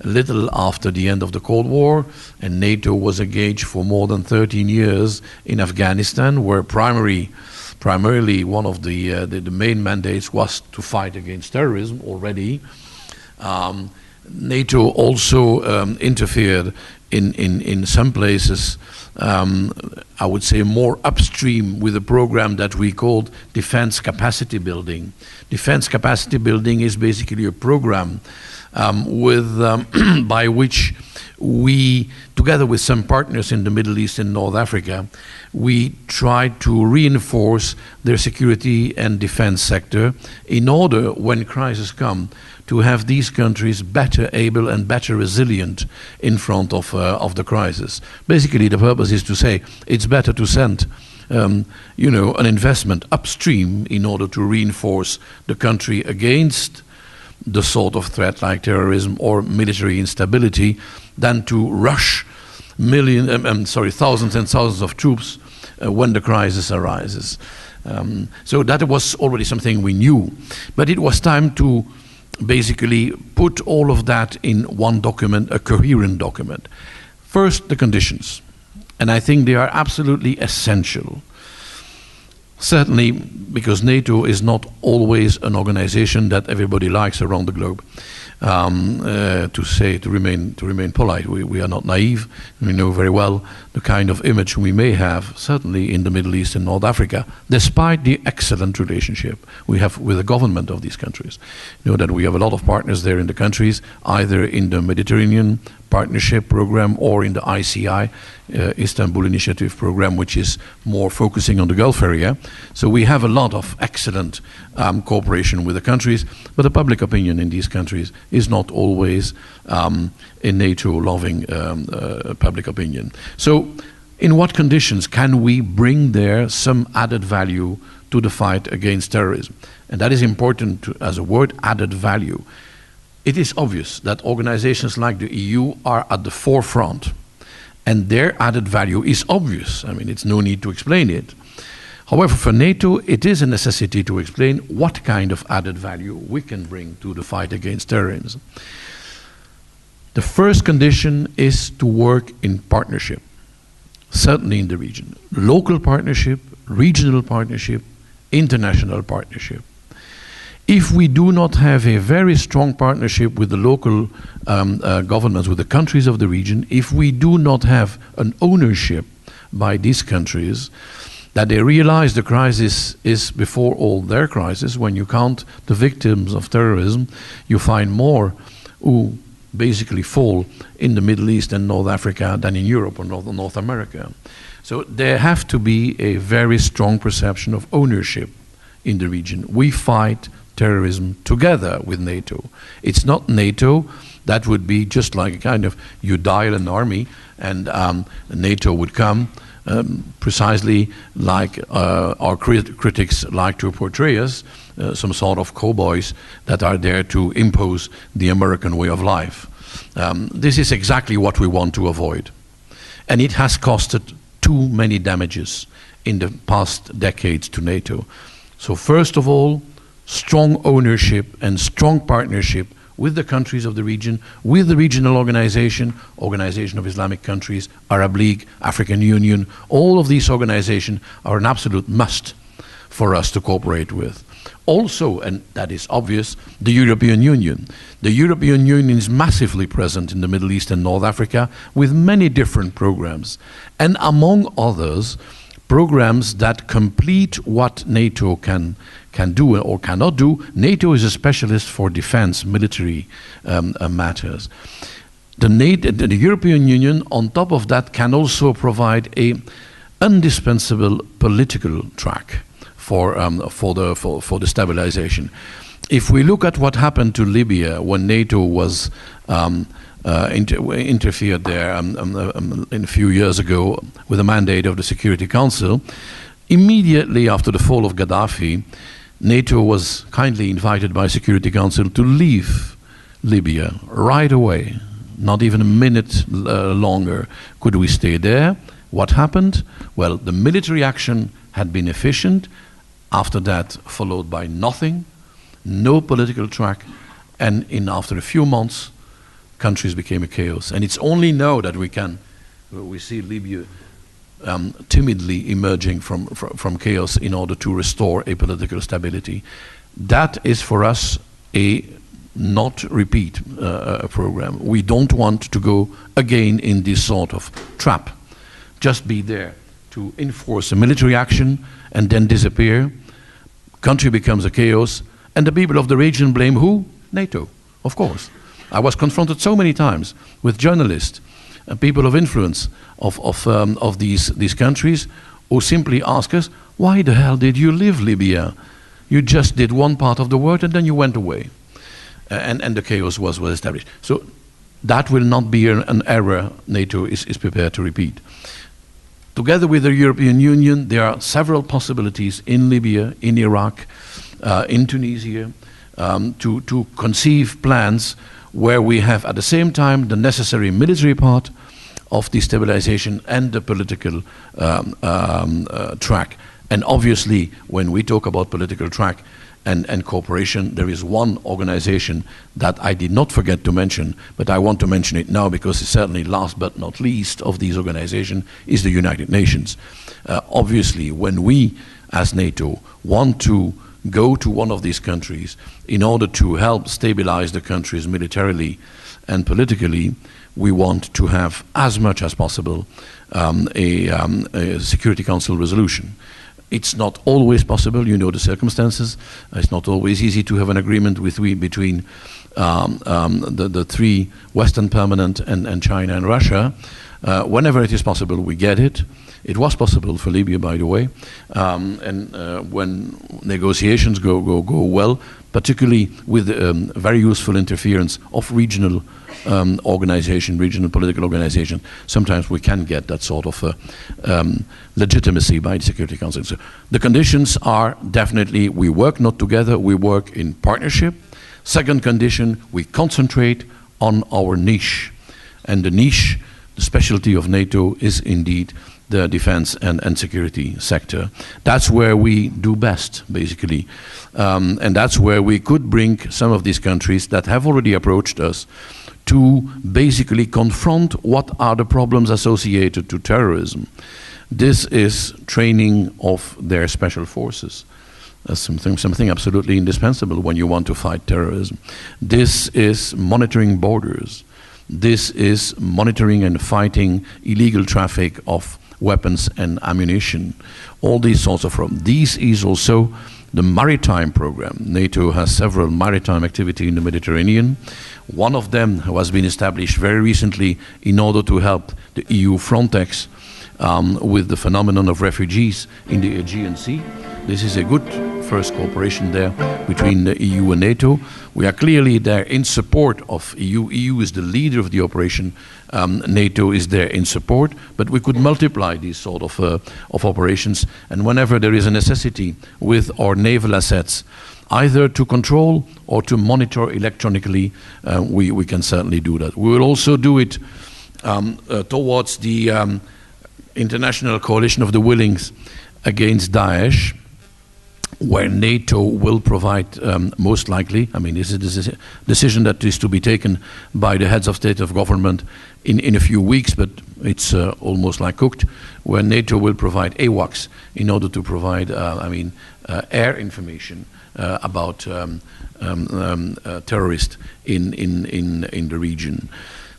a little after the end of the Cold War, and NATO was engaged for more than 13 years in Afghanistan, where primarily one of the main mandates was to fight against terrorism already. NATO also interfered in some places, I would say more upstream, with a program that we called Defense Capacity Building. Defense Capacity Building is basically a program by which we, together with some partners in the Middle East and North Africa, we try to reinforce their security and defense sector in order, when crises come, to have these countries better able and better resilient in front of the crisis. Basically, the purpose is to say it's better to send an investment upstream in order to reinforce the country against the sort of threat like terrorism or military instability than to rush thousands and thousands of troops when the crisis arises. So that was already something we knew. But it was time to basically put all of that in one document, a coherent document. First, the conditions. And I think they are absolutely essential. Certainly, because NATO is not always an organization that everybody likes around the globe. To remain polite, we are not naive. We know very well the kind of image we may have, certainly in the Middle East and North Africa, despite the excellent relationship we have with the government of these countries. You know that we have a lot of partners there in the countries, either in the Mediterranean Partnership Program or in the ICI, Istanbul Initiative Program, which is more focusing on the Gulf area. So we have a lot of excellent cooperation with the countries, but the public opinion in these countries is not always a NATO-loving public opinion. So in what conditions can we bring there some added value to the fight against terrorism? And that is important as a word, added value. It is obvious that organizations like the EU are at the forefront, and their added value is obvious. I mean, it's no need to explain it. However, for NATO, it is a necessity to explain what kind of added value we can bring to the fight against terrorism. The first condition is to work in partnership. certainly in the region. Local partnership, regional partnership, international partnership. If we do not have a very strong partnership with the local governments, with the countries of the region, if we do not have an ownership by these countries, that they realize the crisis is before all their crisis. When you count the victims of terrorism, you find more who basically fall in the Middle East and North Africa than in Europe or North America. So there have to be a very strong perception of ownership in the region. We fight terrorism together with NATO. It's not NATO. That would be just like a kind of, you dial an army and NATO would come, precisely like our critics like to portray us, some sort of cowboys that are there to impose the American way of life. This is exactly what we want to avoid. And it has costed too many damages in the past decades to NATO. So first of all, strong ownership and strong partnership with the countries of the region, with the regional Organization of Islamic Countries, Arab League, African Union. All of these organizations are an absolute must for us to cooperate with. Also, and that is obvious, the European Union. The European Union is massively present in the Middle East and North Africa with many different programs. And among others, programs that complete what NATO can do or cannot do. NATO is a specialist for defense, military matters. The European Union, on top of that, can also provide a indispensable political track for the stabilization. If we look at what happened to Libya when NATO was interfered there a few years ago with a mandate of the Security Council, immediately after the fall of Gaddafi, NATO was kindly invited by Security Council to leave Libya right away. Not even a minute longer could we stay there. What happened? Well, the military action had been efficient. After that, followed by nothing, no political track, and after a few months, countries became a chaos. And it's only now that we see Libya timidly emerging from chaos in order to restore a political stability. That is for us a not repeat program. We don't want to go again in this sort of trap. Just be there to enforce a military action and then disappear. Country becomes a chaos, and the people of the region blame who? NATO, of course. I was confronted so many times with journalists, people of influence of these countries who simply ask us, why the hell did you leave Libya? You just did one part of the work and then you went away. And the chaos was established. So that will not be an error NATO is prepared to repeat. Together with the European Union, there are several possibilities in Libya, in Iraq, in Tunisia, to conceive plans where we have at the same time the necessary military part of destabilization and the political track. And obviously, when we talk about political track and cooperation, there is one organization that I did not forget to mention, but I want to mention it now because it's certainly last but not least of these organizations is the United Nations. Obviously, when we as NATO want to go to one of these countries in order to help stabilize the countries militarily and politically, we want to have as much as possible a Security Council resolution. It's not always possible, you know the circumstances. It's not always easy to have an agreement between the three Western Permanent and China and Russia. Whenever it is possible, we get it. It was possible for Libya, by the way. When negotiations go well, particularly with very useful interference of regional regional political organization, sometimes we can get that sort of legitimacy by the Security Council. So the conditions are definitely we work not together, we work in partnership. Second condition, we concentrate on our niche. And the niche, the specialty of NATO is indeed the defense and security sector. That's where we do best, basically. And that's where we could bring some of these countries that have already approached us to basically confront what are the problems associated to terrorism. This is training of their special forces. Something absolutely indispensable when you want to fight terrorism. This is monitoring borders. This is monitoring and fighting illegal traffic of weapons and ammunition. All these sorts of problems. This is also the maritime program. NATO has several maritime activities in the Mediterranean. One of them has been established very recently in order to help the EU Frontex with the phenomenon of refugees in the Aegean Sea. This is a good first cooperation there between the EU and NATO. We are clearly there in support of EU. EU is the leader of the operation. NATO is there in support, but we could multiply these sort of operations. And whenever there is a necessity with our naval assets, either to control or to monitor electronically, we can certainly do that. We will also do it towards the International Coalition of the Willings against Daesh, where NATO will provide, most likely, I mean, this is a decision that is to be taken by the heads of state of government in a few weeks, but it's almost like cooked, where NATO will provide AWACS in order to provide, air information about terrorists in the region.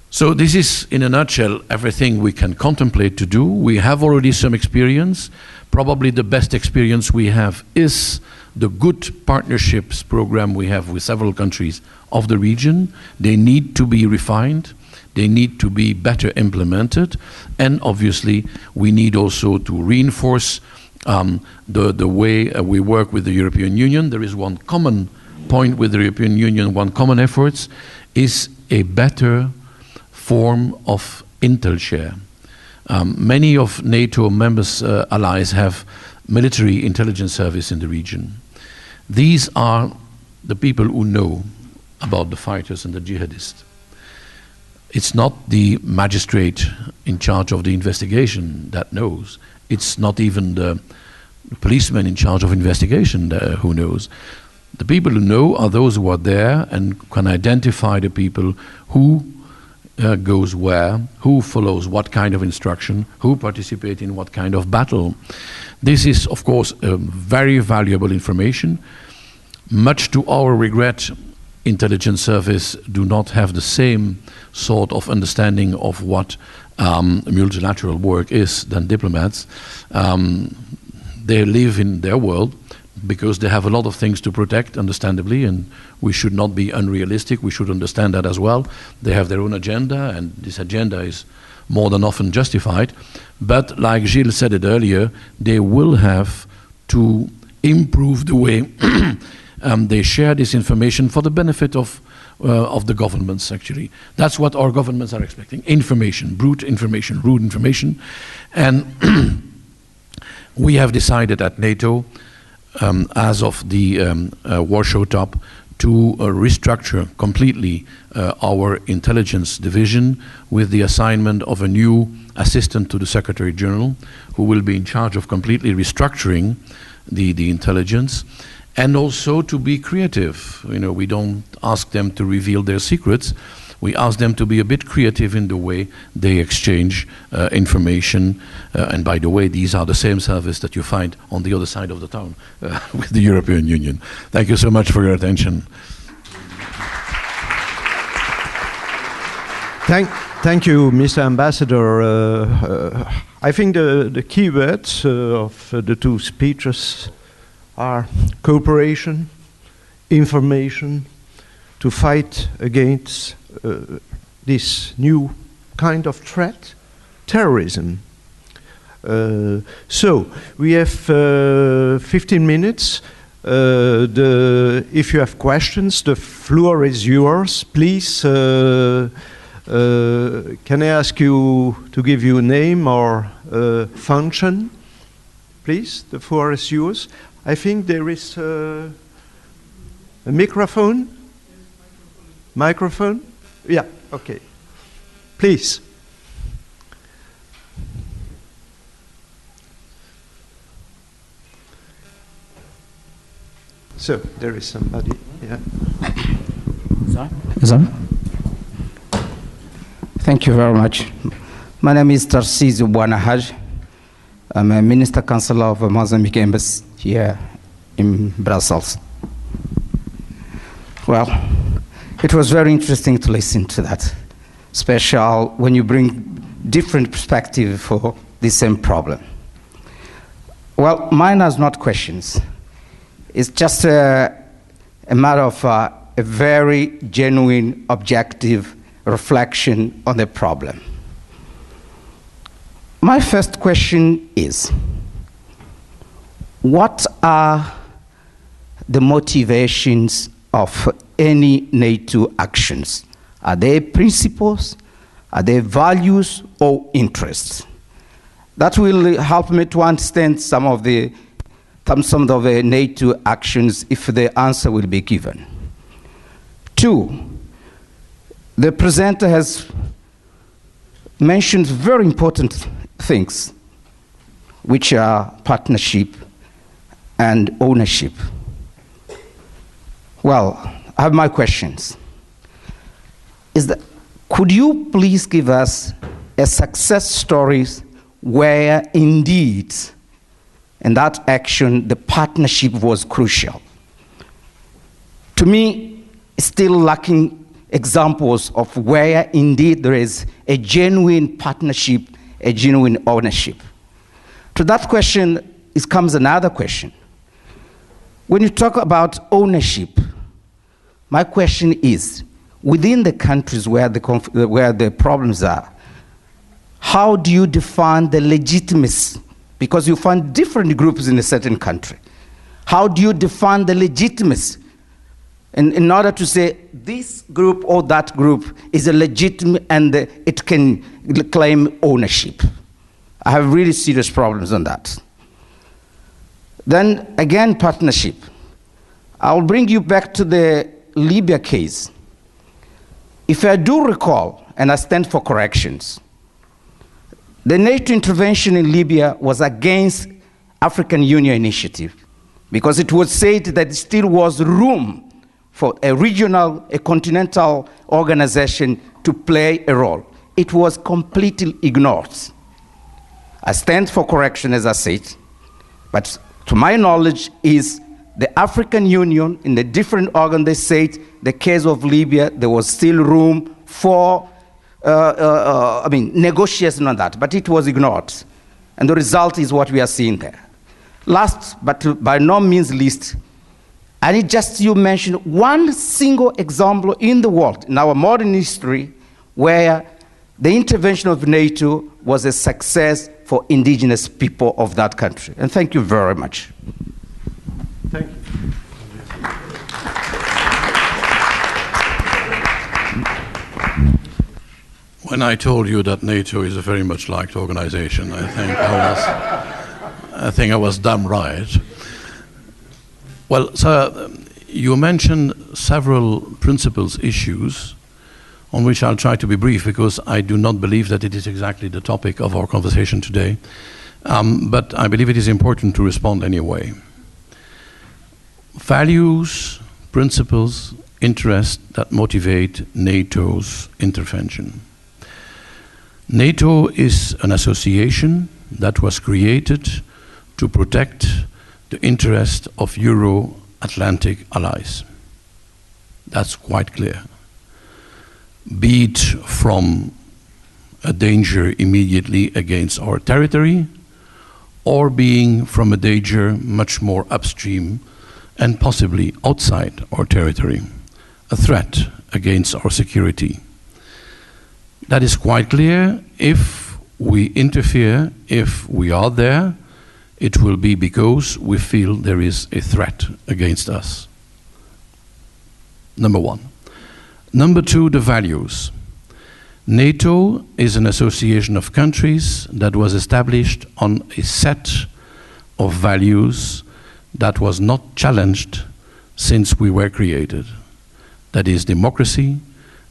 So this is, in a nutshell, everything we can contemplate to do. We have already some experience. Probably the best experience we have is the good partnerships program we have with several countries of the region. They need to be refined. They need to be better implemented. And obviously, we need also to reinforce the way we work with the European Union. There is one common point with the European Union, one common efforts, is a better form of intel share. Many of NATO members, allies, have military intelligence service in the region. These are the people who know about the fighters and the jihadists. It's not the magistrate in charge of the investigation that knows. It's not even the policeman in charge of investigation who knows. The people who know are those who are there and can identify the people who goes where, who follows what kind of instruction, who participates in what kind of battle. This is, of course, very valuable information. Much to our regret, intelligence service do not have the same sort of understanding of what multilateral work is than diplomats. They live in their world because they have a lot of things to protect, understandably, and we should not be unrealistic. We should understand that as well. They have their own agenda, and this agenda is more than often justified. But like Gilles said it earlier, they will have to improve the way they share this information for the benefit of the governments, actually. That's what our governments are expecting. Information, brute information, rude information. And we have decided at NATO, as of the Warsaw top, to restructure completely our intelligence division with the assignment of a new assistant to the Secretary General, who will be in charge of completely restructuring the intelligence, and also to be creative. You know, we don't ask them to reveal their secrets. We ask them to be a bit creative in the way they exchange information. And by the way, these are the same service that you find on the other side of the town with the European Union. Thank you so much for your attention. Thank you, Mr. Ambassador. I think the key words of the two speeches are cooperation, information, to fight against this new kind of threat, terrorism. So we have 15 minutes. If you have questions, the floor is yours. Please, can I ask you to give you a name or function? Please, the floor is yours. I think there is a microphone. Microphone? Yeah, okay. Please. So, there is somebody, yeah. Is that? Thank you very much. My name is Tarcísio Buanahaj. I'm a Minister Counselor of Mozambique Embassy here in Brussels. Well, it was very interesting to listen to that, especially when you bring different perspective for the same problem. Well, mine are not questions. It's just a matter of a very genuine, objective reflection on the problem. My first question is, what are the motivations of any NATO actions? Are they principles? Are they values or interests? That will help me to understand some of the NATO actions if the answer will be given. 2, the presenter has mentioned very important things, which are partnership and ownership. Well, I have my questions. Could you please give us a success stories where indeed in that action the partnership was crucial? To me, it's still lacking examples of where indeed there is a genuine partnership, a genuine ownership. To that question comes another question. When you talk about ownership, my question is, within the countries where the problems are, how do you define the legitimacy? Because you find different groups in a certain country. How do you define the legitimacy? In order to say this group or that group is a legitimate and it can claim ownership. I have really serious problems on that. Then again, partnership. I'll bring you back to the Libya case. If I do recall, and I stand for corrections, the NATO intervention in Libya was against African Union initiative because it was said that there still was room for a regional, a continental organization to play a role. It was completely ignored. I stand for correction, as I said, but to my knowledge is the African Union, in the different organ, they said the case of Libya, there was still room for negotiation on that, but it was ignored. And the result is what we are seeing there. Last, but by no means least, I need just you mention one single example in the world, in our modern history, where the intervention of NATO was a success for indigenous people of that country. And thank you very much. Thank you. When I told you that NATO is a very much liked organization, I think I was damn right. Well, sir, you mentioned several principles issues on which I'll try to be brief because I do not believe that it is exactly the topic of our conversation today. But I believe it is important to respond anyway. Values, principles, interests that motivate NATO's intervention. NATO is an association that was created to protect the interest of Euro-Atlantic allies. That's quite clear. Be it from a danger immediately against our territory, or being from a danger much more upstream and possibly outside our territory, a threat against our security. That is quite clear. If we interfere, if we are there, it will be because we feel there is a threat against us. Number one. Number two, the values. NATO is an association of countries that was established on a set of values that was not challenged since we were created. That is democracy,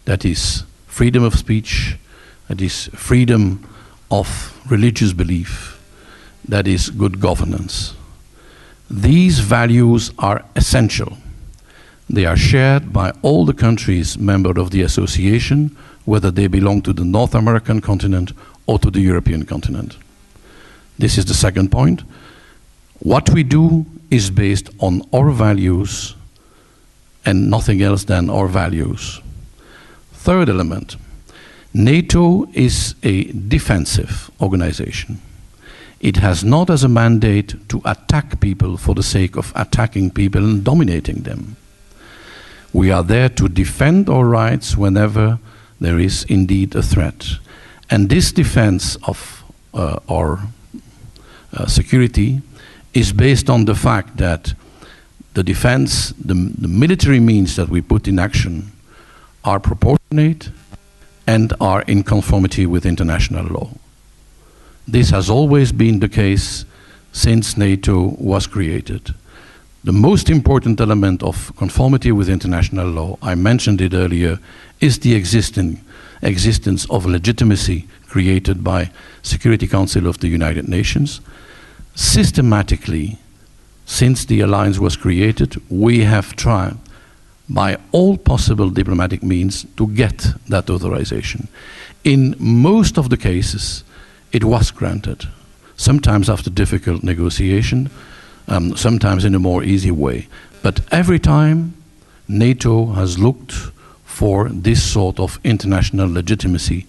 that is freedom of speech, that is freedom of religious belief, that is good governance. These values are essential. They are shared by all the countries member of the association whether they belong to the North American continent or to the European continent. This is the second point. What we do is based on our values and nothing else than our values. Third element, NATO is a defensive organization. It has not as a mandate to attack people for the sake of attacking people and dominating them. We are there to defend our rights whenever there is indeed a threat. And this defense of our security is based on the fact that the defense, the military means that we put in action are proportionate and are in conformity with international law. This has always been the case since NATO was created. The most important element of conformity with international law, I mentioned it earlier, is the existence of legitimacy created by Security Council of the United Nations. Systematically, since the alliance was created, we have tried by all possible diplomatic means to get that authorization. In most of the cases, it was granted, sometimes after difficult negotiation, sometimes in a more easy way. But every time, NATO has looked for this sort of international legitimacy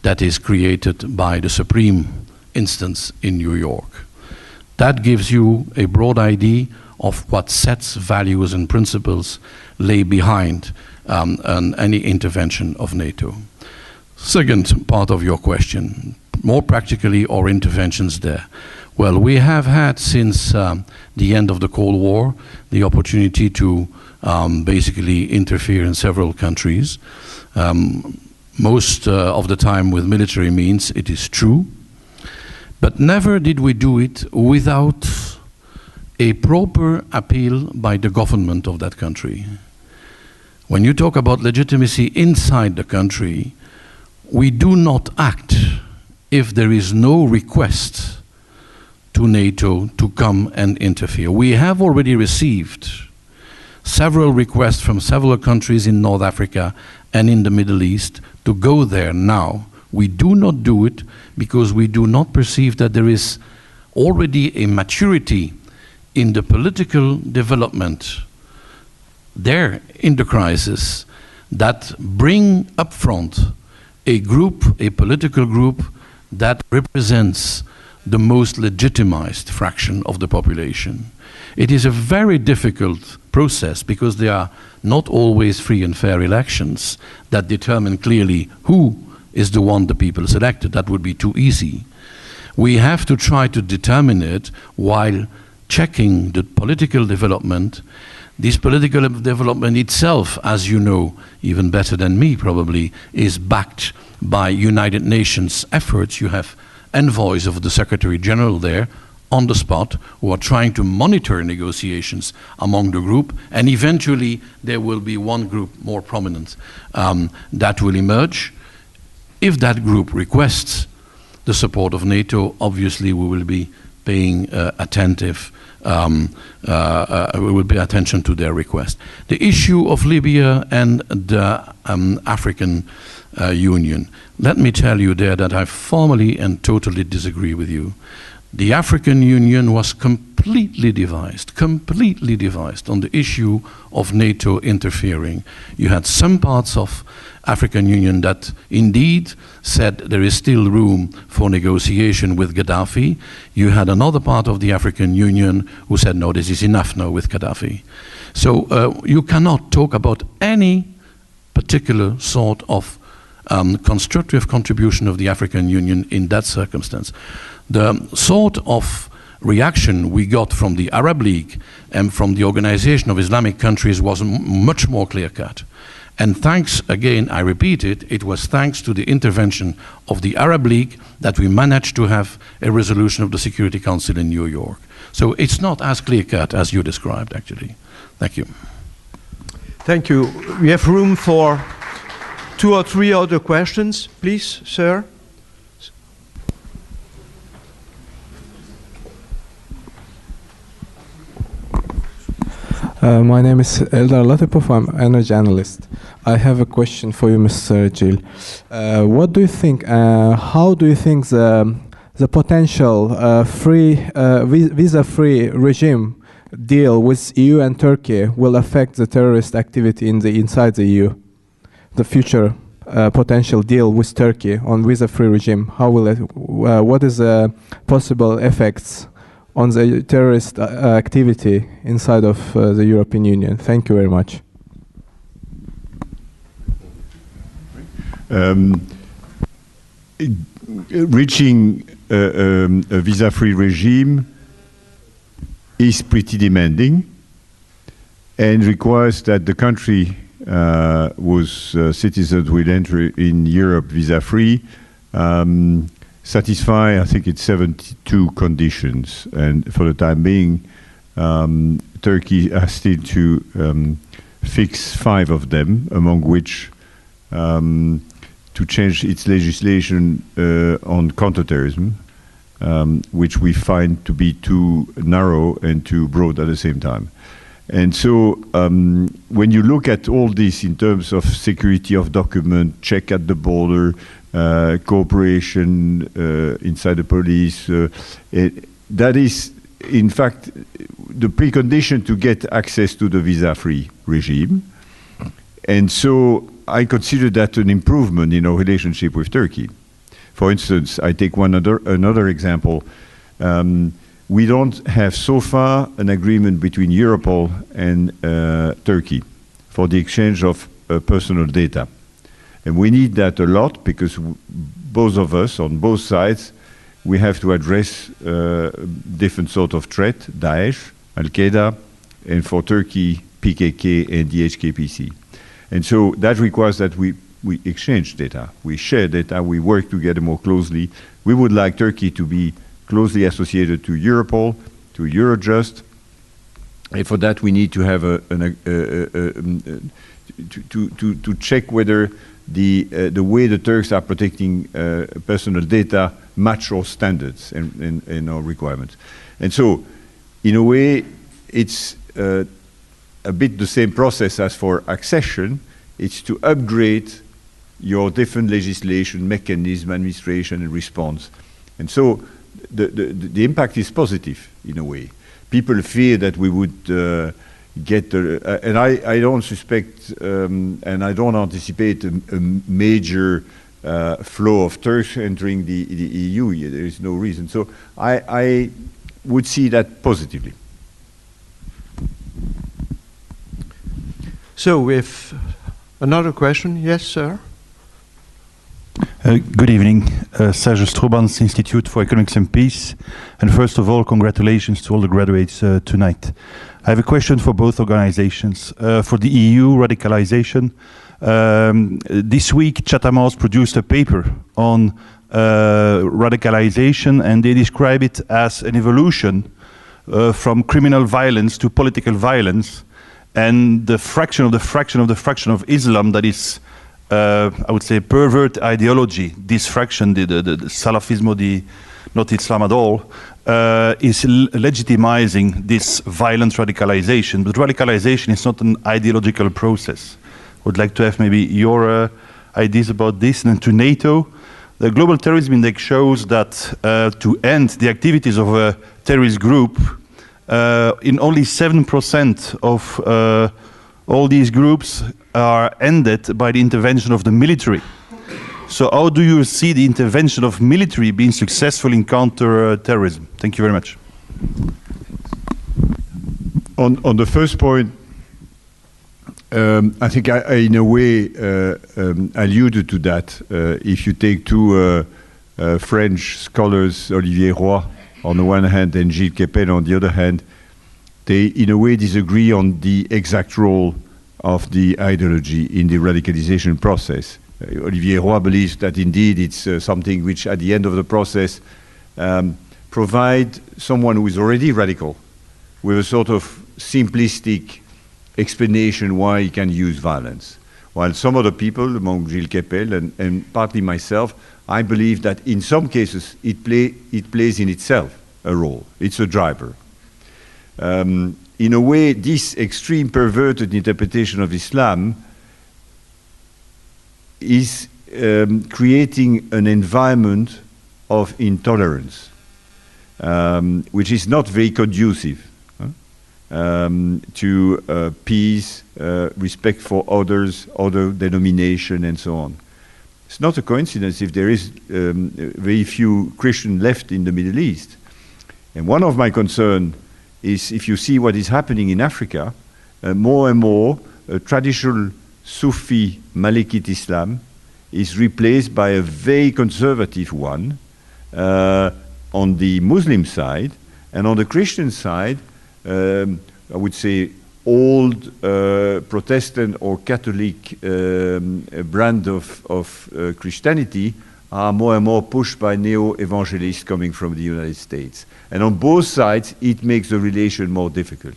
that is created by the supreme instance in New York. That gives you a broad idea of what sets, values and principles lay behind any intervention of NATO. Second part of your question, more practically, our interventions there. Well, we have had since the end of the Cold War the opportunity to basically interfere in several countries. Most of the time with military means, it is true. But never did we do it without a proper appeal by the government of that country. When you talk about legitimacy inside the country, we do not act if there is no request to NATO to come and interfere. We have already received several requests from several countries in North Africa and in the Middle East to go there now. We do not do it because we do not perceive that there is already a maturity in the political development there in the crisis that bring up front a group, a political group that represents the most legitimized fraction of the population. It is a very difficult process because there are not always free and fair elections that determine clearly who is the one the people selected. That would be too easy. We have to try to determine it while checking the political development. This political development itself, as you know, even better than me probably, is backed by United Nations efforts. You have envoys of the Secretary General there on the spot who are trying to monitor negotiations among the group, and eventually there will be one group more prominent that will emerge. If that group requests the support of NATO, obviously we will be paying attentive we will pay attention to their request. The issue of Libya and the African Union. Let me tell you there that I formally and totally disagree with you. The African Union was completely devised on the issue of NATO interfering. You had some parts of African Union that indeed said there is still room for negotiation with Gaddafi. You had another part of the African Union who said, no, this is enough now with Gaddafi. So you cannot talk about any particular sort of constructive contribution of the African Union in that circumstance. The sort of reaction we got from the Arab League and from the Organization of Islamic Countries was much more clear-cut. And thanks, again, I repeat it, it was thanks to the intervention of the Arab League that we managed to have a resolution of the Security Council in New York. So it's not as clear-cut as you described, actually. Thank you. Thank you. We have room for 2 or 3 other questions. Please, sir. My name is Eldar Latipov. I'm an energy analyst. I have a question for you, Mr. Gilles. What do you think? How do you think the potential visa-free regime deal with EU and Turkey will affect the terrorist activity inside the EU? The future potential deal with Turkey on visa-free regime. How will it? What is the possible effects on the terrorist activity inside of the European Union? Thank you very much. Reaching a visa-free regime is pretty demanding and requires that the country whose citizens will enter in Europe visa-free satisfy, I think it's 72 conditions, and for the time being, Turkey has still to fix 5 of them, among which to change its legislation on counterterrorism, which we find to be too narrow and too broad at the same time. And so when you look at all this in terms of security of document, check at the border, cooperation inside the police, that is in fact the precondition to get access to the visa-free regime. And so I consider that an improvement in our relationship with Turkey. For instance, I take another example. We don't have so far an agreement between Europol and Turkey for the exchange of personal data. And we need that a lot because both of us, on both sides, we have to address different sort of threat, Daesh, Al-Qaeda, and for Turkey, PKK and the HKPC. And so that requires that we exchange data, we share data, we work together more closely. We would like Turkey to be closely associated to Europol, to Eurojust, and for that we need to have to check whether the way the Turks are protecting personal data match our standards and our requirements. And so, in a way, it's a bit the same process as for accession. It's to upgrade your different legislation, mechanism, administration, and response. And so the impact is positive in a way. People fear that we would get, and I don't suspect, and I don't anticipate a major flow of Turks entering the EU. There is no reason. So I would see that positively. So we have another question. Yes, sir. Good evening. Serge Stroubans, Institute for Economics and Peace. And first of all, congratulations to all the graduates tonight. I have a question for both organizations. For the EU radicalization, this week Chatham House produced a paper on radicalization, and they describe it as an evolution from criminal violence to political violence, and the fraction of the fraction of the fraction of Islam that is, I would say, pervert ideology, this fraction, the Salafismo, not Islam at all, is legitimizing this violent radicalization. But radicalization is not an ideological process. I would like to have maybe your ideas about this. And to NATO, the Global Terrorism Index shows that to end the activities of a terrorist group, in only 7% of all these groups are ended by the intervention of the military. So how do you see the intervention of military being successful in counter-terrorism? Thank you very much. On the first point, I think I in a way, alluded to that. If you take two French scholars, Olivier Roy on the one hand and Gilles Kepel on the other hand, they in a way disagree on the exact role of the ideology in the radicalization process. Olivier Roy believes that indeed it's something which at the end of the process provide someone who is already radical with a sort of simplistic explanation why he can use violence. While some other people, among Gilles Kepel and partly myself, I believe that in some cases it plays in itself a role. It's a driver. in a way, this extreme perverted interpretation of Islam is creating an environment of intolerance, which is not very conducive to peace, respect for others, other denomination, and so on. It's not a coincidence if there is very few Christians left in the Middle East. And one of my concerns is if you see what is happening in Africa, more and more traditional Sufi Malikite Islam is replaced by a very conservative one on the Muslim side, and on the Christian side, I would say old Protestant or Catholic brand of Christianity are more and more pushed by neo-evangelists coming from the United States. And on both sides, it makes the relation more difficult.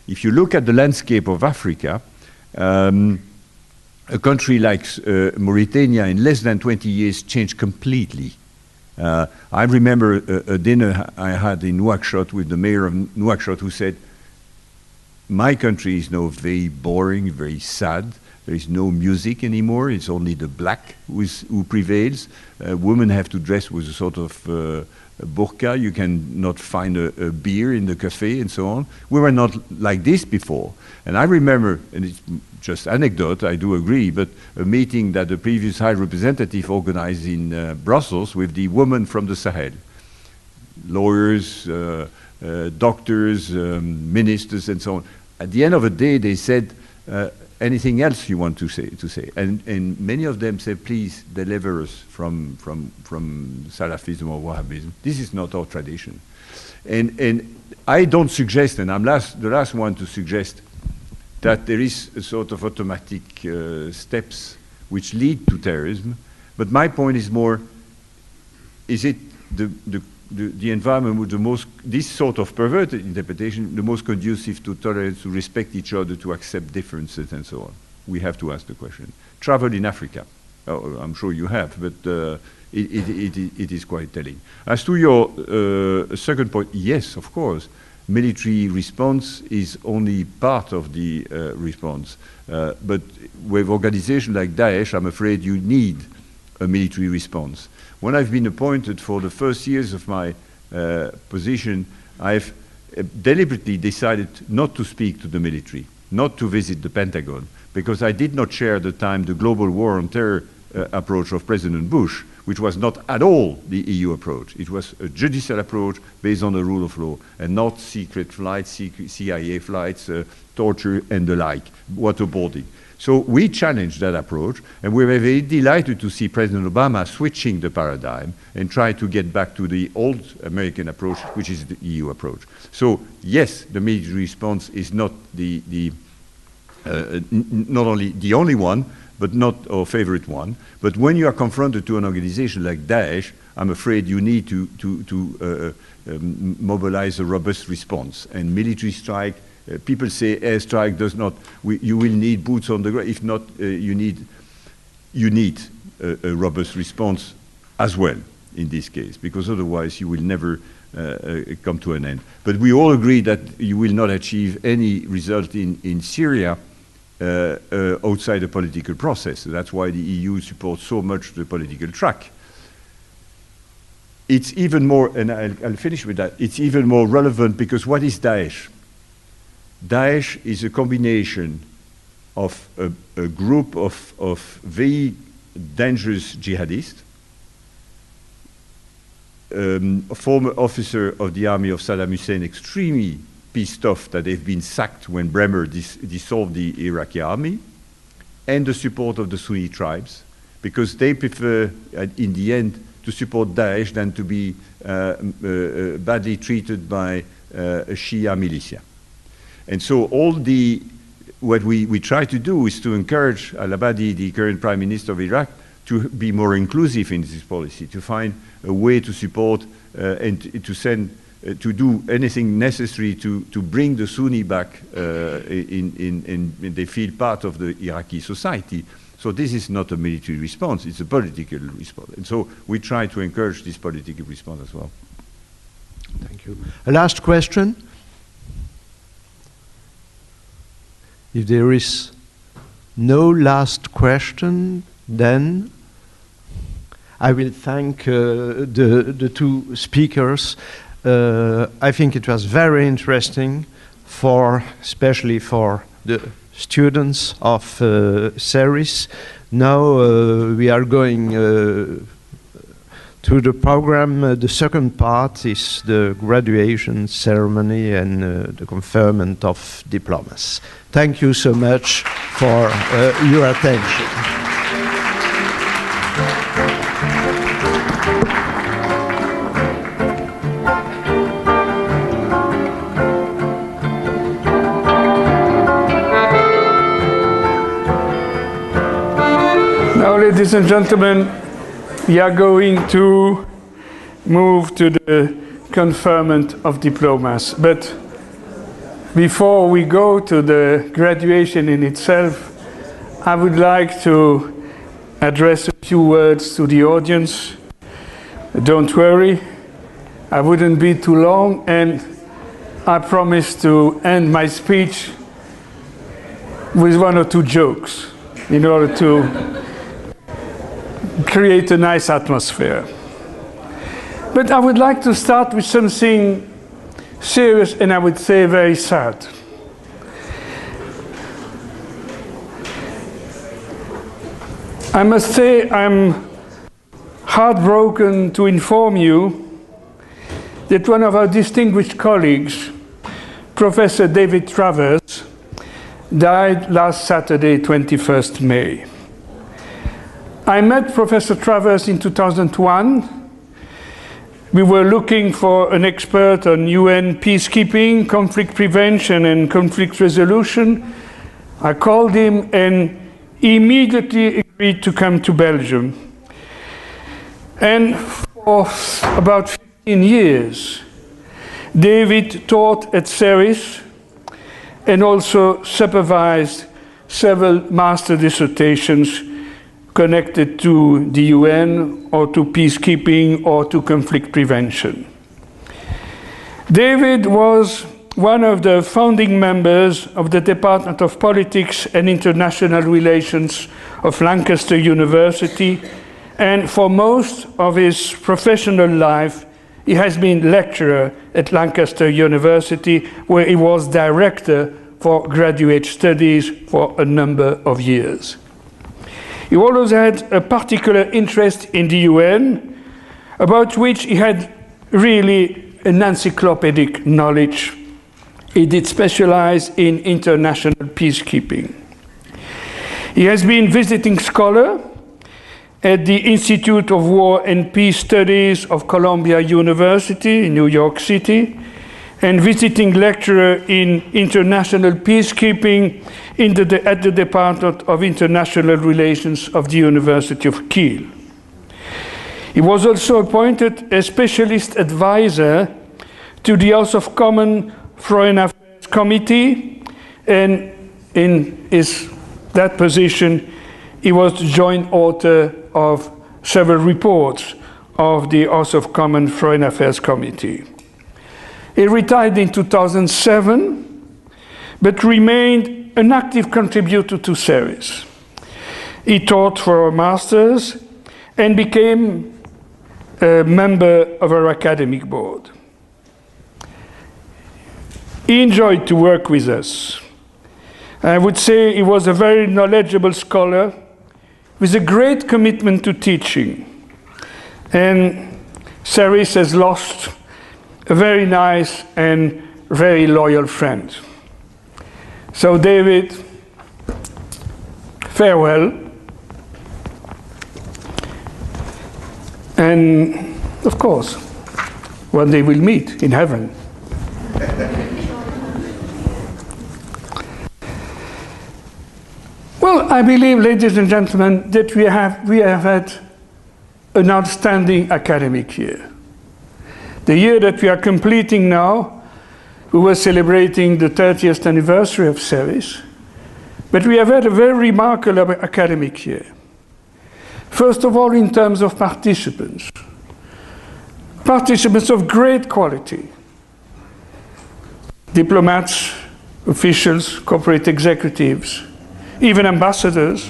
If you look at the landscape of Africa, a country like Mauritania in less than 20 years changed completely. I remember a dinner I had in Nouakchott with the mayor of Nouakchott who said, my country is now very boring, very sad. There is no music anymore. It's only the black who prevails. Women have to dress with a sort of burqa. You can not find a beer in the cafe and so on. We were not like this before. And I remember, and it's just anecdote, I do agree, but a meeting that the previous High Representative organized in Brussels with the women from the Sahel. Lawyers, doctors, ministers, and so on. At the end of the day, they said, anything else you want to say? And many of them said, please deliver us from Salafism or Wahhabism. This is not our tradition. And I don't suggest, and I'm the last one to suggest, that there is a sort of automatic steps which lead to terrorism. But my point is more, is it the environment with the most, this sort of perverted interpretation, the most conducive to tolerance, to respect each other, to accept differences, and so on? We have to ask the question. Travel in Africa. Oh, I'm sure you have, but it is quite telling. As to your second point, yes, of course, military response is only part of the response. But with organizations like Daesh, I'm afraid you need a military response. When I've been appointed for the first years of my position, I've deliberately decided not to speak to the military, not to visit the Pentagon, because I did not share at the time the global war on terror approach of President Bush, which was not at all the EU approach. It was a judicial approach based on the rule of law, and not secret flights, CIA flights, torture and the like, waterboarding. So we challenged that approach, and we were very delighted to see President Obama switching the paradigm and try to get back to the old American approach, which is the EU approach. So yes, the military response is not not only the only one, but not our favorite one. But when you are confronted to an organization like Daesh, I'm afraid you need to mobilize a robust response. And military strike, people say airstrike does not, you will need boots on the ground. If not, you need a robust response as well in this case, because otherwise you will never come to an end. But we all agree that you will not achieve any result in Syria outside the political process. That's why the EU supports so much the political track. It's even more, and I'll finish with that, it's even more relevant because what is Daesh? Daesh is a combination of a group of very dangerous jihadists, a former officer of the army of Saddam Hussein, extremely pissed off that they've been sacked when Bremer dissolved the Iraqi army, and the support of the Sunni tribes, because they prefer, in the end, to support Daesh than to be badly treated by a Shia militia. And so what we try to do is to encourage al-Abadi, the current Prime Minister of Iraq, to be more inclusive in this policy, to find a way to support and to do anything necessary to bring the Sunni back and they feel part of the Iraqi society. So this is not a military response, it's a political response. And so we try to encourage this political response as well. Thank you. A last question. If there is no last question, then I will thank the two speakers. I think it was very interesting, especially for the students of CERIS. Now we are going to the program. The second part is the graduation ceremony and the conferment of diplomas. Thank you so much for your attention. Now, ladies and gentlemen, we are going to move to the conferment of diplomas. But before we go to the graduation in itself, I would like to address a few words to the audience. Don't worry, I wouldn't be too long, and I promise to end my speech with one or two jokes in order to create a nice atmosphere. But I would like to start with something serious and I would say very sad. I must say I'm heartbroken to inform you that one of our distinguished colleagues, Professor David Travers, died last Saturday, 21st May. I met Professor Travers in 2001. We were looking for an expert on UN peacekeeping, conflict prevention, and conflict resolution. I called him and he immediately agreed to come to Belgium. And for about 15 years, David taught at CERIS and also supervised several master dissertations connected to the UN or to peacekeeping or to conflict prevention. David was one of the founding members of the Department of Politics and International Relations of Lancaster University, and for most of his professional life, he has been lecturer at Lancaster University, where he was director for graduate studies for a number of years. He always had a particular interest in the UN, about which he had really an encyclopedic knowledge. He did specialize in international peacekeeping. He has been visiting scholar at the Institute of War and Peace Studies of Columbia University in New York City, and visiting lecturer in international peacekeeping at the Department of International Relations of the University of Kiel. He was also appointed a specialist advisor to the House of Commons Foreign Affairs Committee, and in that position he was the joint author of several reports of the House of Commons Foreign Affairs Committee. He retired in 2007, but remained an active contributor to CERIS. He taught for a master's and became a member of our academic board. He enjoyed to work with us. I would say he was a very knowledgeable scholar with a great commitment to teaching. And CERIS has lost a very nice and very loyal friend. So David, farewell. And of course, one day we'll meet in heaven. Well, I believe, ladies and gentlemen, that we have had an outstanding academic year. The year that we are completing now, we were celebrating the 30th anniversary of CERIS, but we have had a very remarkable academic year. First of all, in terms of participants of great quality. Diplomats officials, corporate executives, even ambassadors,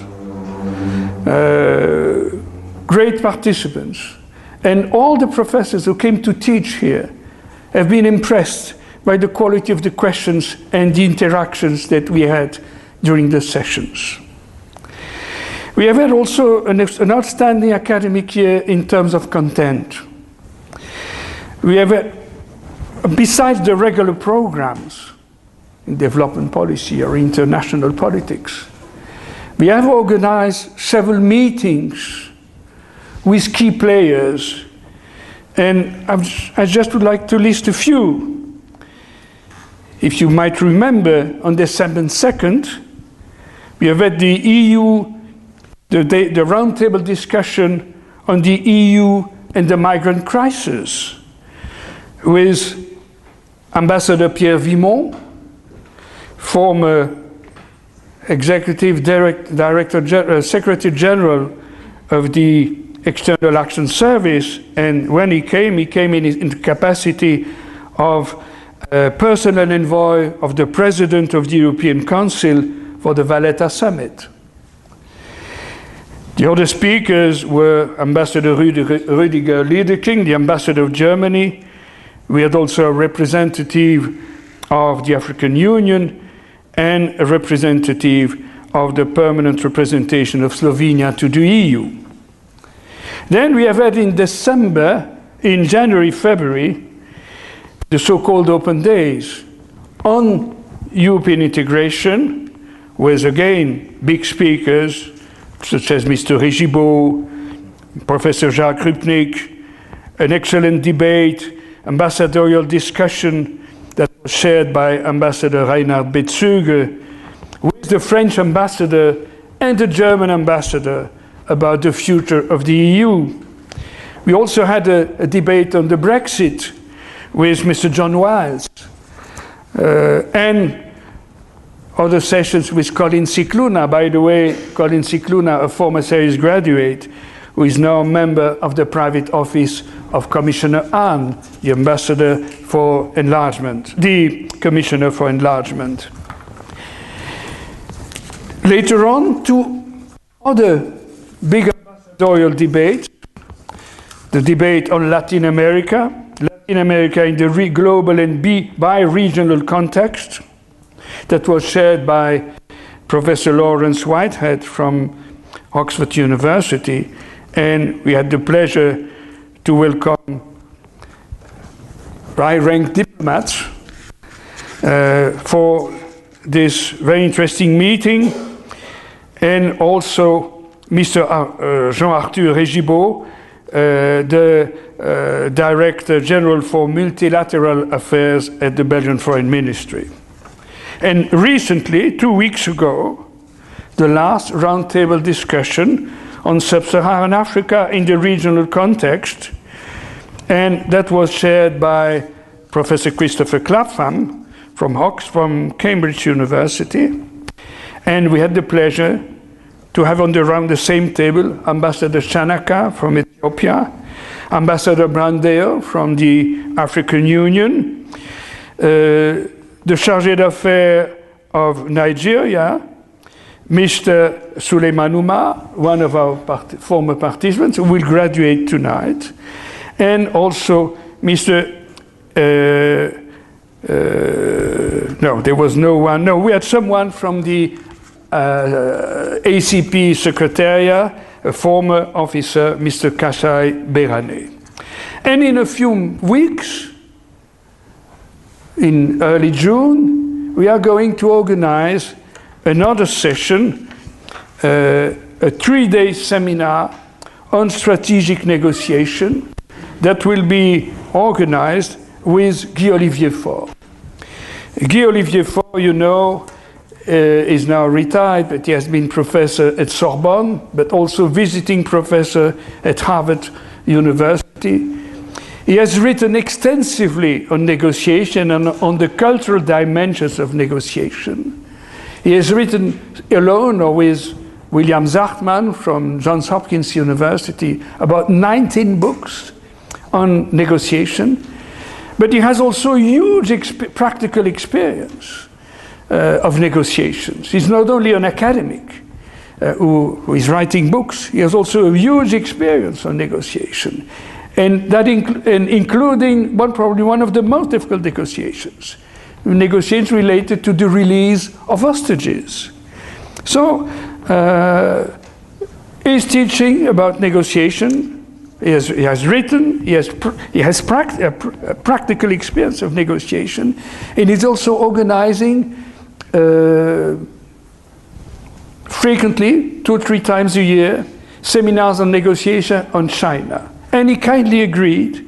great participants. And all the professors who came to teach here have been impressed by the quality of the questions and the interactions that we had during the sessions. We have had also an outstanding academic year in terms of content. We have had, besides the regular programs in development policy or international politics, we have organized several meetings with key players, and I just would like to list a few. If you might remember, on December 2nd, we have had the EU, the roundtable discussion on the EU and the migrant crisis with Ambassador Pierre Vimont, former Executive Director, Secretary General of the External Action Service, and when he came in the capacity of personal envoy of the President of the European Council for the Valletta Summit. The other speakers were Ambassador Rüdiger Liederking, the Ambassador of Germany. We had also a representative of the African Union and a representative of the permanent representation of Slovenia to the EU. Then we have had in January, February, the so-called Open Days on European integration, with again big speakers such as Mr. Rigibaud, Professor Jacques Rupnik, an excellent debate, ambassadorial discussion that was shared by Ambassador Reinhard Betzüge with the French ambassador and the German ambassador about the future of the EU. We also had a debate on the Brexit with Mr. John Wiles, and other sessions with Colin Cicluna. By the way, Colin Cicluna, a former CERIS graduate, who is now a member of the private office of Commissioner Hahn, the ambassador for enlargement, the Commissioner for Enlargement. Later on, two other big ambassadorial debates, the debate on Latin America in the global and bi-regional context, that was shared by Professor Lawrence Whitehead from Oxford University, and we had the pleasure to welcome high-ranked diplomats for this very interesting meeting, and also Mr. Jean-Arthur Rigibaud, the Director General for Multilateral Affairs at the Belgian Foreign Ministry. And recently, 2 weeks ago, the last roundtable discussion on sub-Saharan Africa in the regional context, and that was chaired by Professor Christopher Clapham from Cambridge University. And we had the pleasure to have around the same table Ambassador Chanaka from Ethiopia, Ambassador Brandeo from the African Union, the Chargé d'Affaires of Nigeria, Mr. Suleiman Umar, one of our former participants, who will graduate tonight, and also Mr. No, there was no one. No, we had someone from the ACP Secretariat, a former officer, Mr. Kasai Berane. And in a few weeks, in early June, we are going to organize another session, a 3-day seminar on strategic negotiation that will be organized with Guy-Olivier Faure. Guy-Olivier Faure, you know, is now retired, but he has been professor at Sorbonne, but also visiting professor at Harvard University. He has written extensively on negotiation and on the cultural dimensions of negotiation. He has written alone or with William Zartman from Johns Hopkins University about 19 books on negotiation. But he has also huge practical experience. of negotiations. He's not only an academic who is writing books, he has also a huge experience on negotiation, and that including probably one of the most difficult negotiations related to the release of hostages. So he's teaching about negotiation. He has written, he has practical experience of negotiation, and he's also organizing frequently, 2 or 3 times a year, seminars on negotiation on China. And he kindly agreed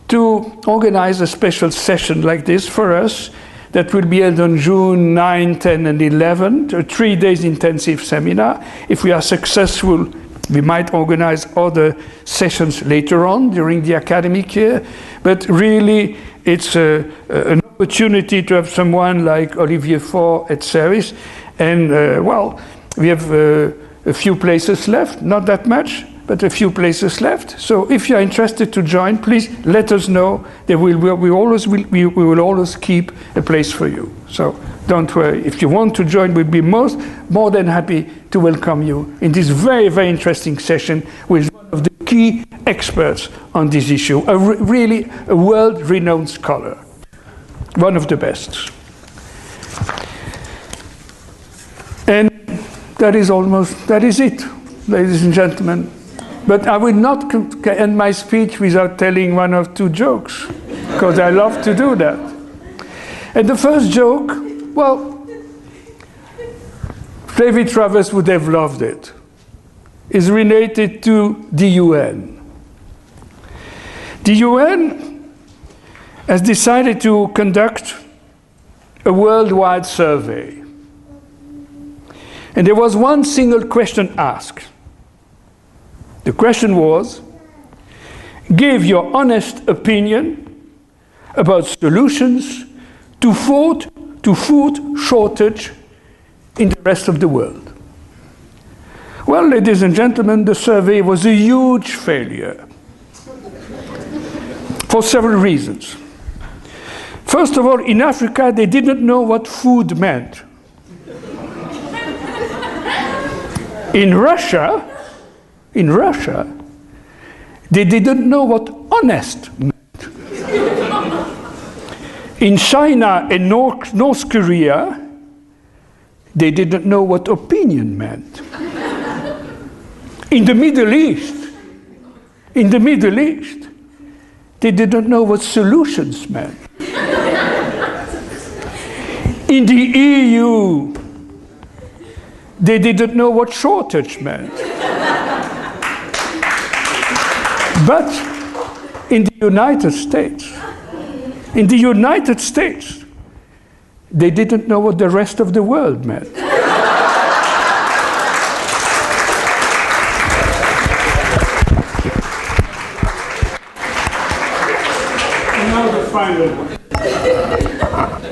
to organize a special session like this for us that will be held on June 9, 10, and 11, a 3 days intensive seminar. If we are successful, we might organize other sessions later on during the academic year, but really it's an opportunity to have someone like Olivier Faure at CERIS, and well, we have a few places left, not that much, but a few places left. So if you're interested to join, please let us know. We will always keep a place for you. So don't worry. If you want to join, we'll be more than happy to welcome you in this very, very interesting session with one of the key experts on this issue, really a world-renowned scholar, one of the best. And that is it, ladies and gentlemen. But I will not end my speech without telling 1 or 2 jokes, because I love to do that. And the first joke, well, David Travers would have loved it, is related to the UN. The UN has decided to conduct a worldwide survey. And there was one single question asked. The question was, give your honest opinion about solutions to food shortage in the rest of the world. Well, ladies and gentlemen, the survey was a huge failure for several reasons. First of all, in Africa, they didn't know what food meant. In Russia, they didn't know what honest meant. In China and North Korea, they didn't know what opinion meant. In the Middle East, they didn't know what solutions meant. In the EU, they didn't know what shortage meant. But in the United States, they didn't know what the rest of the world meant. And now the final one.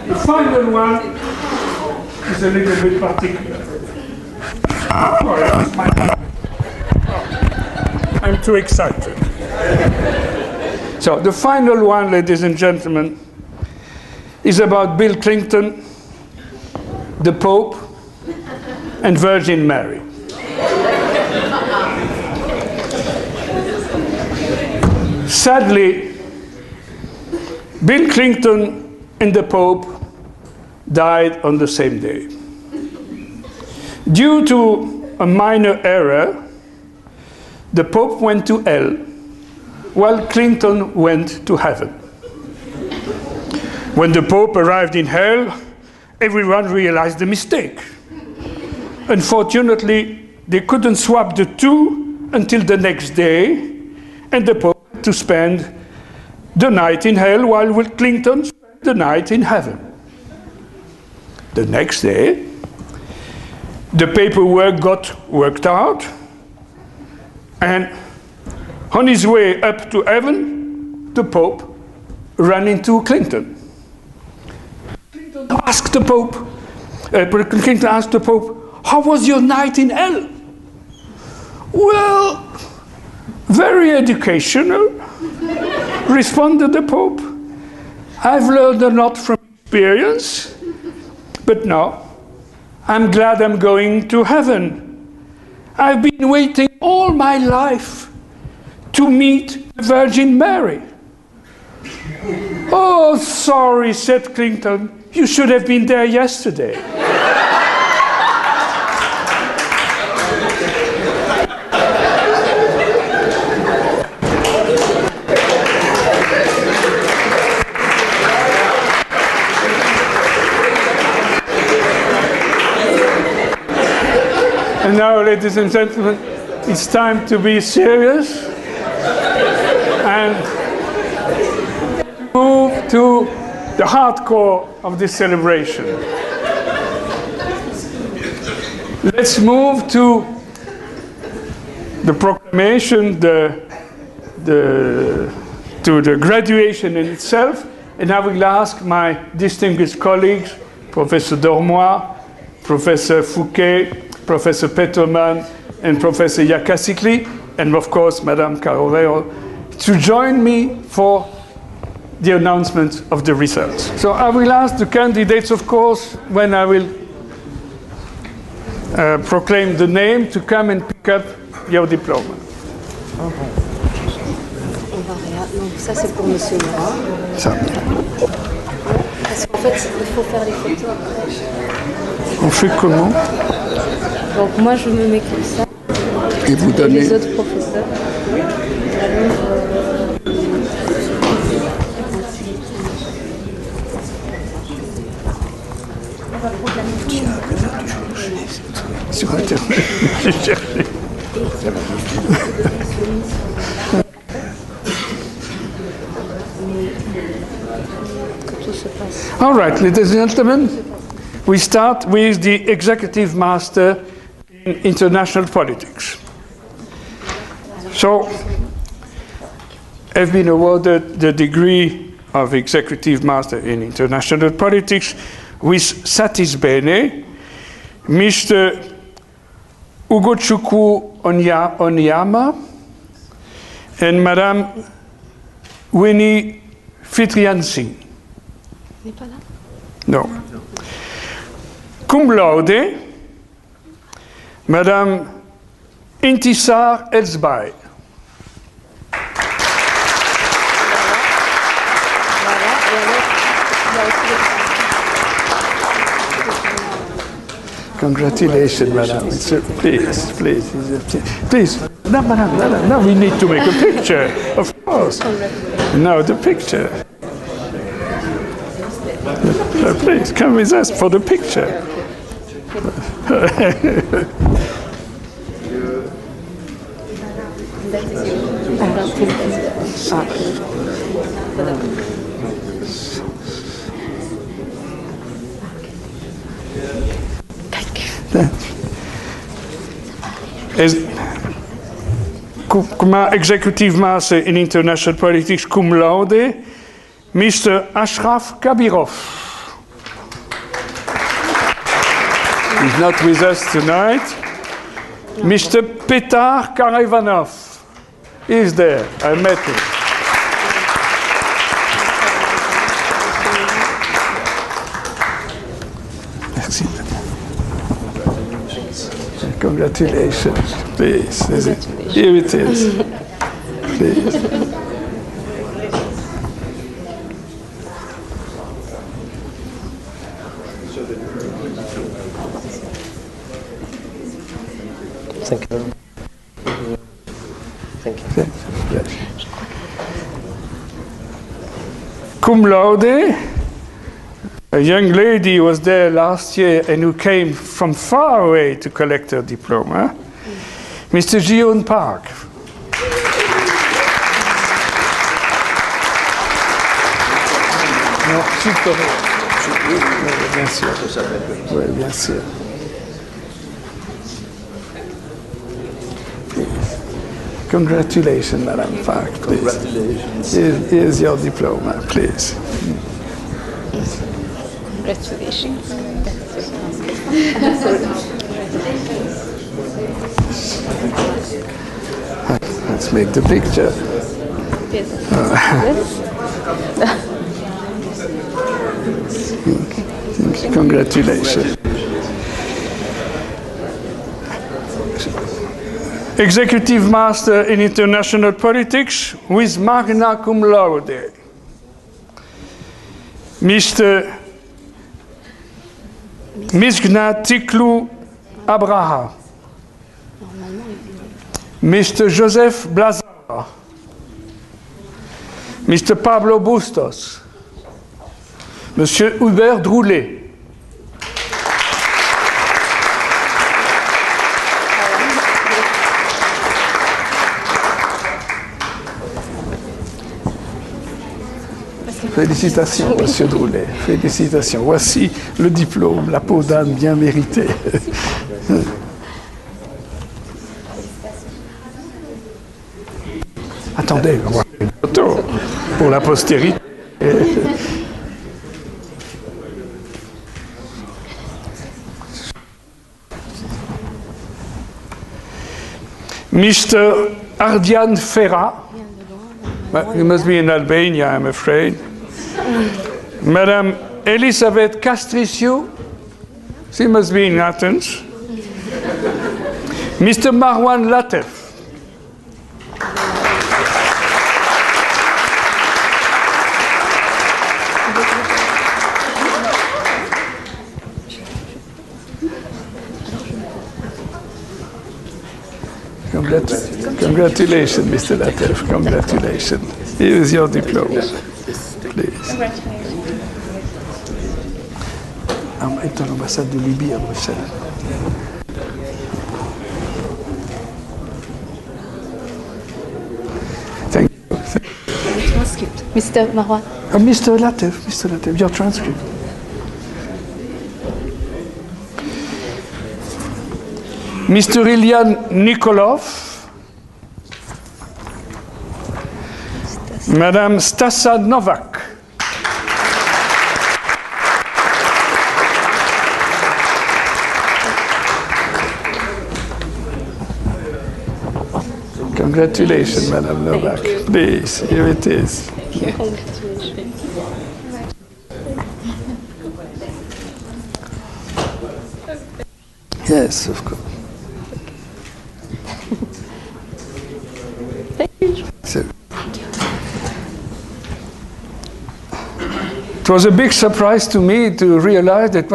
The final one is a little bit particular. I'm too excited. So the final one, ladies and gentlemen, is about Bill Clinton, the Pope, and Virgin Mary. Sadly, Bill Clinton and the Pope died on the same day. Due to a minor error, the Pope went to hell, while Clinton went to heaven. When the Pope arrived in hell, everyone realized the mistake. Unfortunately, they couldn't swap the two until the next day, and the Pope had to spend the night in hell while Clinton spent the night in heaven. The next day, the paperwork got worked out, and on his way up to heaven, the Pope ran into Clinton. Clinton asked the Pope, how was your night in hell? Well, very educational, responded the Pope. I've learned a lot from experience, But no, I'm glad I'm going to heaven. I've been waiting all my life to meet the Virgin Mary. Oh, sorry, said Clinton. You should have been there yesterday. And now, ladies and gentlemen, it's time to be serious and move to the hardcore of this celebration. Let's move to the proclamation, to the graduation in itself, and I will ask my distinguished colleagues, Professor Dormoy, Professor Fouquet, Professor Peterman, and Professor Yakacikli, and of course, Madame Carolero, to join me for the announcement of the results. So I will ask the candidates, of course, when I will proclaim the name, to come and pick up your diploma. Ça, c'est pour Monsieur Miroir. Parce qu'en fait, il faut faire les photos après. On fait comment? Donc moi, je me mets comme ça. Et vous donnez... les autres professeurs. Sur Internet, j'ai cherché. All right, ladies and gentlemen, we start with the Executive Master in International Politics. So, I've been awarded the degree of Executive Master in International Politics with satis bene, Mr. Ugochukwu Onyama and Madame Winnie Fitriansi. No. Cum laude, Madame Intisar Elsbay. Congratulations, Madame. Please, please, please. No, Madame, no, we need to make a picture, of course. No, the picture. Please, come with us for the picture. Kuma Executive Master in International Politics, cum laude, Mr. Ashraf Kabirov. He's not with us tonight. Mr. Petar Karaivanov is there. I met him. Merci. Congratulations. Please. Here it is. Please. Thank you. Thank you. Cum laude, a young lady was there last year and who came from far away to collect her diploma, Mr. Ji-Hoon Park. Non, bien sûr. Oui, bien sûr. Congratulations, Madame Park, please. Congratulations. Here's your diploma, please. Congratulations. Let's make the picture. Congratulations. Executive Master in International Politics with magna cum laude. Mr. Yakacikli Abraha. Mr. Joseph Blazar. Mr. Pablo Bustos. Monsieur Hubert Droulet. Félicitations, Monsieur Droulet. Félicitations. Voici le diplôme, la peau d'âne bien méritée. Attendez, on va faire une photo pour la postérité. Mr. Ardian Ferra. You must be in Albania, I'm afraid. Madame Elisabeth Castriciu. She must be in Athens. Mr. Marwan Latef. Congratulations, Mr. Latef. Congratulations. Here is your diploma. Please. Est à l'ambassade de Libye à Bruxelles. Thank you. Transcript. Mr. Miroir. Mr. Latef, your transcript. Mr. Ilyan Nikolov, Madame Stasa Novak, congratulations, Madame Novak. Please, here it is. Yes, of course. So, it was a big surprise to me to realize that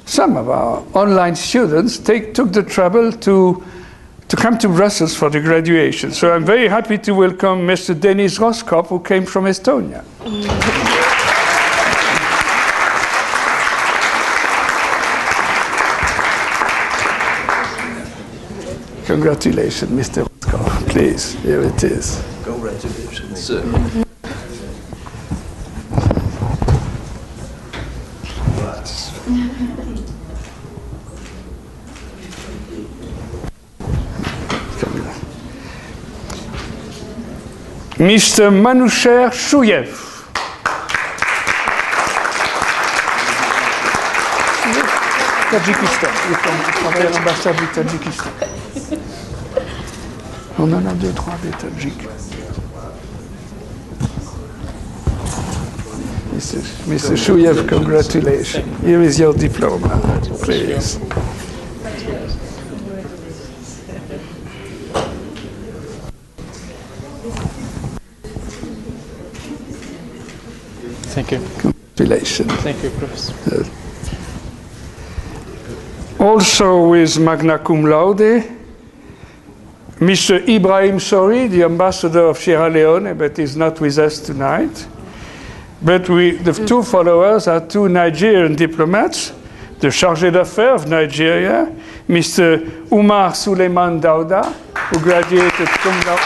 some of our online students took the trouble to come to Brussels for the graduation. So I'm very happy to welcome Mr. Denis Roskop, who came from Estonia. Congratulations, Mr. Roskop. Please, here it is. Congratulations, sir. Mr. Manoucher Chouyev. Tadjikistan. Il travaille à l'ambassade du Tadjikistan. On en a 2, 3 des Tadjiks. Mr. Chouyev, congratulations. Here is your diploma, please. Thank you. Congratulations. Thank you, Professor. Also with magna cum laude, Mr. Ibrahim Sori, the ambassador of Sierra Leone, but is not with us tonight. But the two followers are two Nigerian diplomats, the chargé d'affaires of Nigeria, Mr. Umar Suleiman Dauda, who graduated cum laude.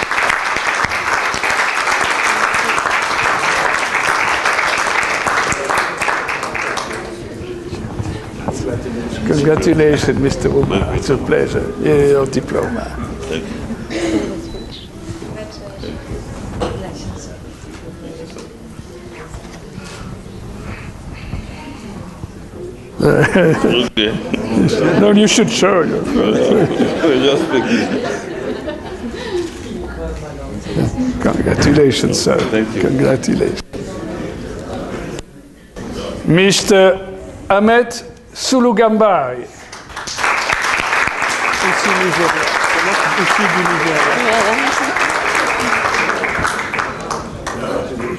Congratulations, Mr. Umar. It's a pleasure. Here is your diploma. Thank you. Okay. No, you should show your. Just Congratulations, sir. Thank you. Congratulations. Mr. Ahmed Sulugambari.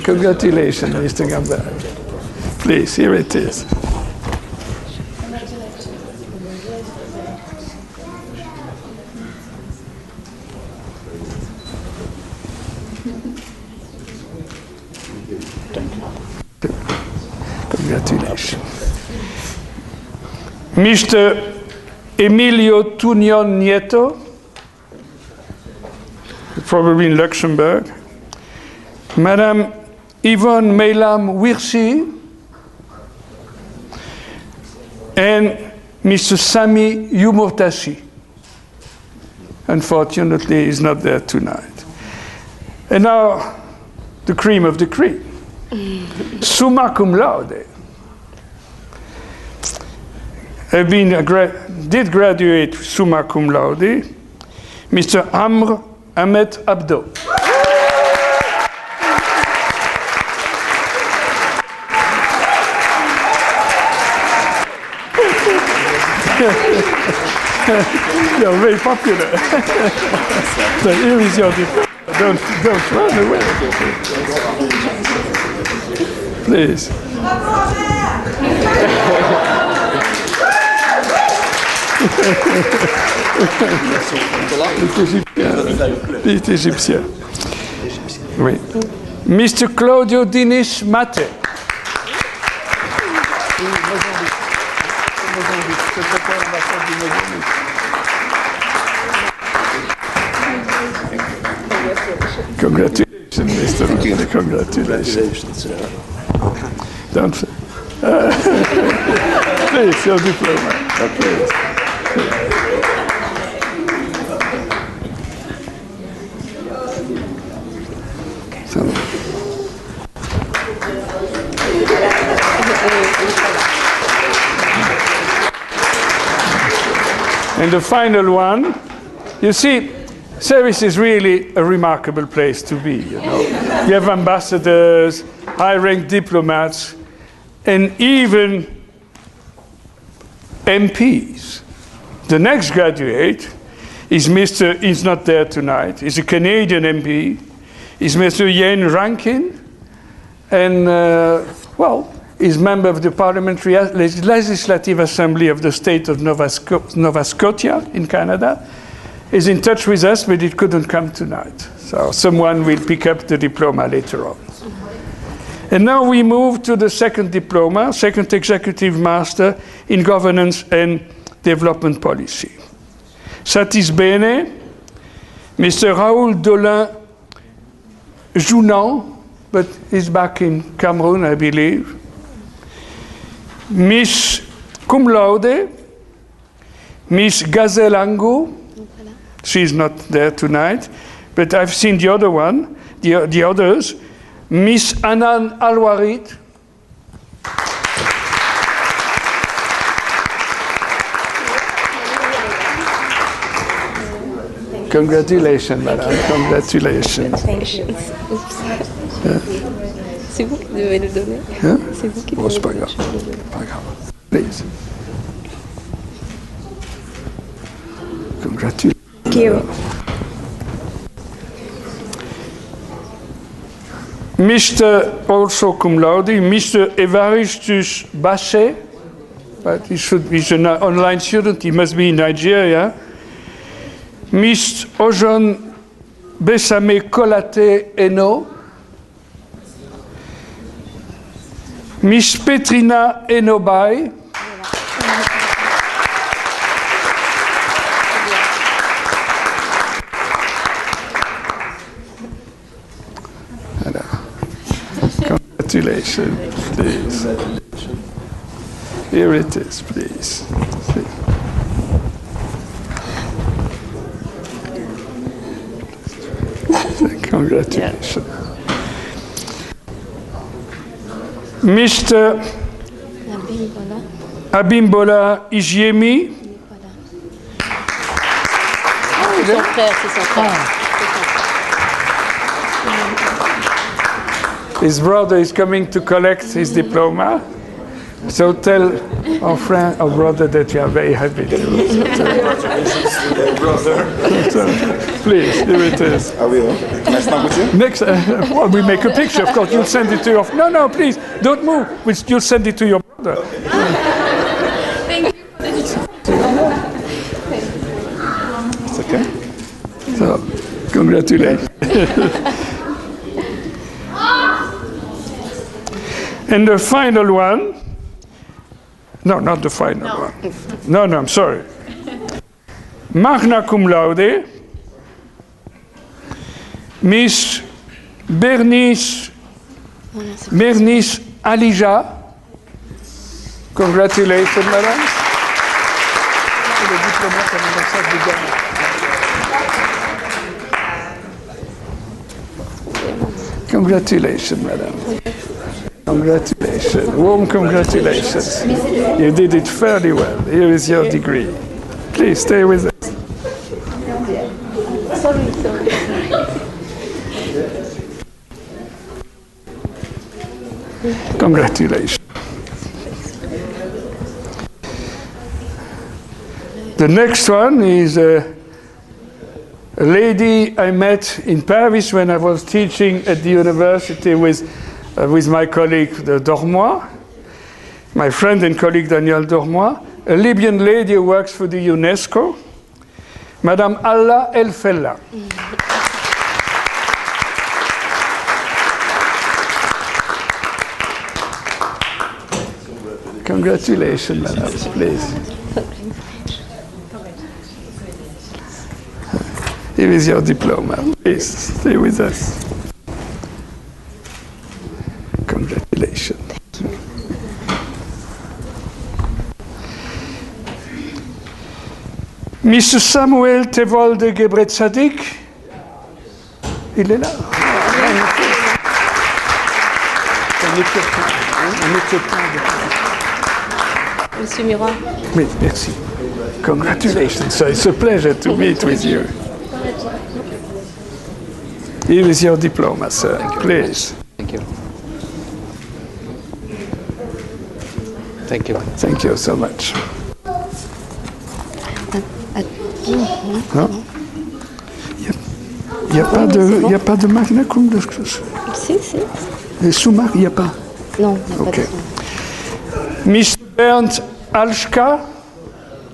Congratulations, Mr. Gambari. Please, here it is. Congratulations. Mr. Emilio Tunion Nieto, probably in Luxembourg. Madame Yvonne Meilam Wirsi, and Mr. Sami Yumurtashi. Unfortunately, he's not there tonight. And now, the cream of the cream. Summa cum laude. Did graduate summa cum laude, Mr. Amr Ahmed Abdo. You're very popular. So here is your diploma. Don't run away. Please. L'Égyptien. Égyptien. Oui. Mr. Claudio Dinis Mate. Congratulations, Mr. Mate. Congratulations. Don't. Please, your diploma. Please. And the final one, you see, CERIS is really a remarkable place to be. You know, you have ambassadors, high-ranked diplomats, and even MPs. The next graduate is he's not there tonight, he's a Canadian MP, is Mr. Yen Rankin, and, well, he's member of the Parliamentary Legislative Assembly of the state of Nova Scotia in Canada. He's in touch with us, but it couldn't come tonight. So someone will pick up the diploma later on. And now we move to the second diploma, second executive master in governance and development policy. Satis bene, Mr. Raoul Dolin Jounan, but he's back in Cameroon, I believe. Miss Cum Laude, Miss Gazelle Angu, she's not there tonight, but I've seen the other one, the others. Miss Anan Alwarit. Congratulations, madame. Congratulations. C'est vous qui devez le donner. Hein? C'est vous qui Bon, devez c'est pas le grave. donner. Pas grave. Please. Congratulations. Thank you. Mr. also cum laude, Mr. Evaristus Bache, but he's an online student, he must be in Nigeria. Miss Ojon Besame Kolate Eno. Miss Petrina Enobai. Congratulations, please. Here it is, please. Congratulations. Mr. Abimbola Ijiemi. C'est son frère, c'est son frère. His brother is coming to collect his diploma. So tell our friend, our brother, that you are very happy to. So, please, here it is. Next, well, we make a picture, of course. You'll send it to your. No, please, don't move. You'll send it to your brother. Thank you. It's okay. So, congratulations. And the final one. No, not the final one. No, I'm sorry. Magna cum laude, Miss Bernice Alija. Congratulations, madame. Congratulations, madame. Congratulations, warm congratulations. You did it fairly well. Here is your degree. Please stay with us. Sorry. Congratulations. The next one is a lady I met in Paris when I was teaching at the university with my colleague Dormoy, my friend and colleague Daniel Dormoy, a Libyan lady who works for the UNESCO, Madame Allah El Fella. Congratulations, madam, please. Here is your diploma. Please stay with us. Congratulations. Mr. Samuel Tevolde Gebretsadik, il est là. Monsieur Miroir. Oui, merci. Congratulations. So it's a pleasure to meet with you. Here is your diploma, sir. Please. Thank you. Thank you. Thank you so much. Non? Il n'y a pas de magna cum de... Si. Les sous-marques, il n'y a pas? Non, il n'y a pas de sous. Miss Bernd Alschka.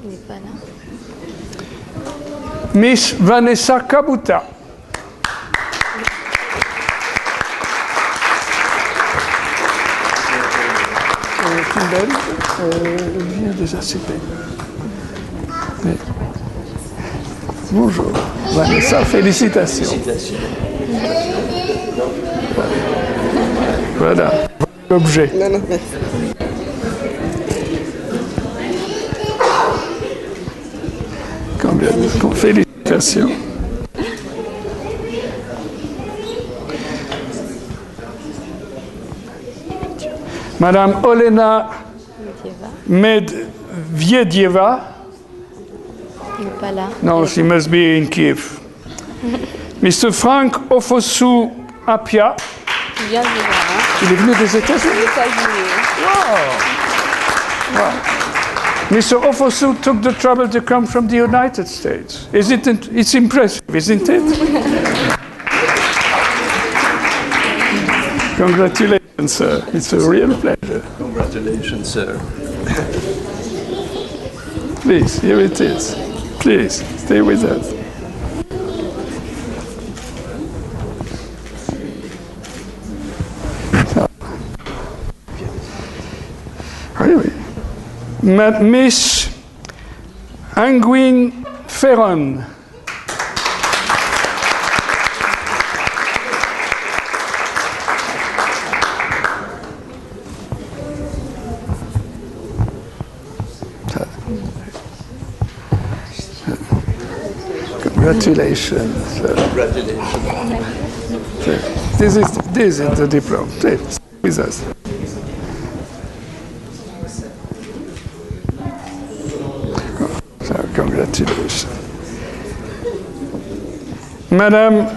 Il n'est pas là. Miss Vanessa Kabuta. Elle vient des ACP. Mais... Bonjour. Vanessa, félicitations. Voilà. L'objet. Non, merci. Félicitations. Madame Olena Medvedeva. Il n'est pas là. No, she must be in Kiev. Mr. Frank Ofosu Apia. Il vient de voir. Hein. Il est venu des États-Unis. Wow. Mr. Ofosu took the trouble to come from the United States. It's impressive, isn't it? Congratulations, sir. It's a real pleasure. Congratulations, sir. Please, here it is. Please, stay with us. Miss Anguin Ferron. Congratulations. Congratulations. This is the diploma. Please, with us. Congratulations. Madame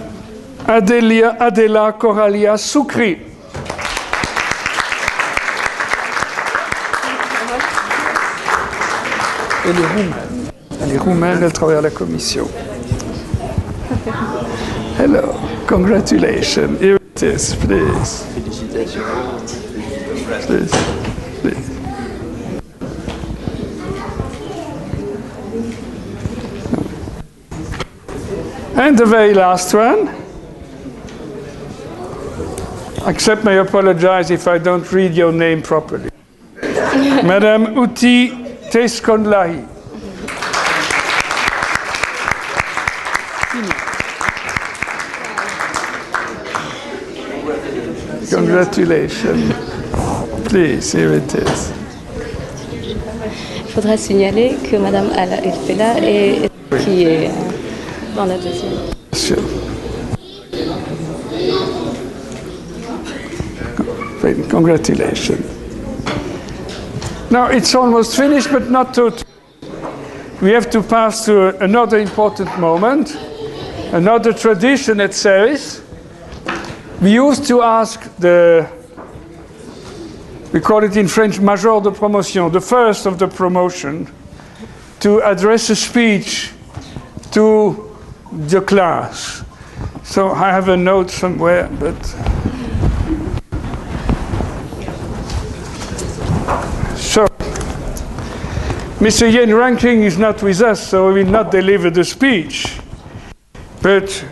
Adela Coralia Soukri. Et les Roumaines. Les Roumaines, elles travaillent à la commission. Hello, congratulations. Here it is, please. Félicitations. Please, please. And the very last one. Accept my apologize if I don't read your name properly. Madame Uti Teskonlahi. Congratulations. Please, here it is. Il faudra signaler que Madame Ala Elfela est qui est dans la deuxième. Sure. Congratulations. Now it's almost finished, but not totally. We have to pass to another important moment, another tradition at CERIS. We used to ask we call it in French, major de promotion, the first of the promotion, to address a speech to the class. So I have a note somewhere, but so Mr. Yen Ranking is not with us, so he will not deliver the speech. But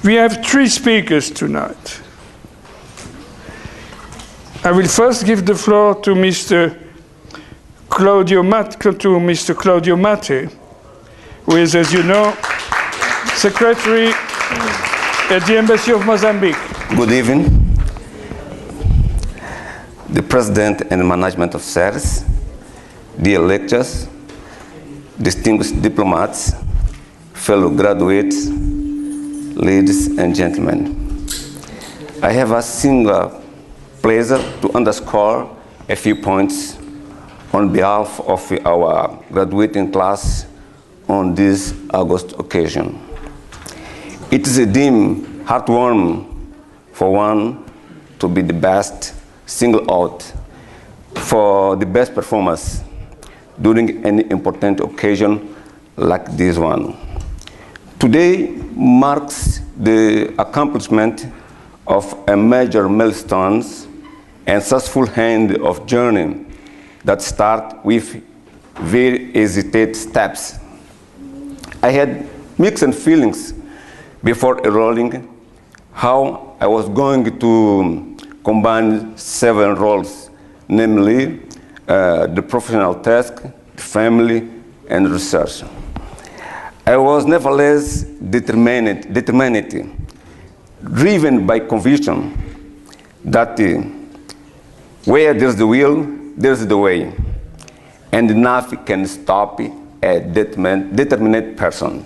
we have 3 speakers tonight. I will first give the floor to Mr. Claudio Matte, who is, as you know, Secretary at the Embassy of Mozambique. Good evening. The President and Management of CERIS, dear lecturers, distinguished diplomats, fellow graduates, ladies and gentlemen. I have a single pleasure to underscore a few points on behalf of our graduating class on this August occasion. It is a dim heartwarming for one to be the best singled out for the best performance during any important occasion like this one. Today marks the accomplishment of a major milestone and successful end of journey that start with very hesitant steps. I had mixed feelings before enrolling how I was going to combine several roles, namely the professional task, the family, and research. I was nevertheless determined, driven by conviction that where there's the will, there's the way, and nothing can stop a determined person.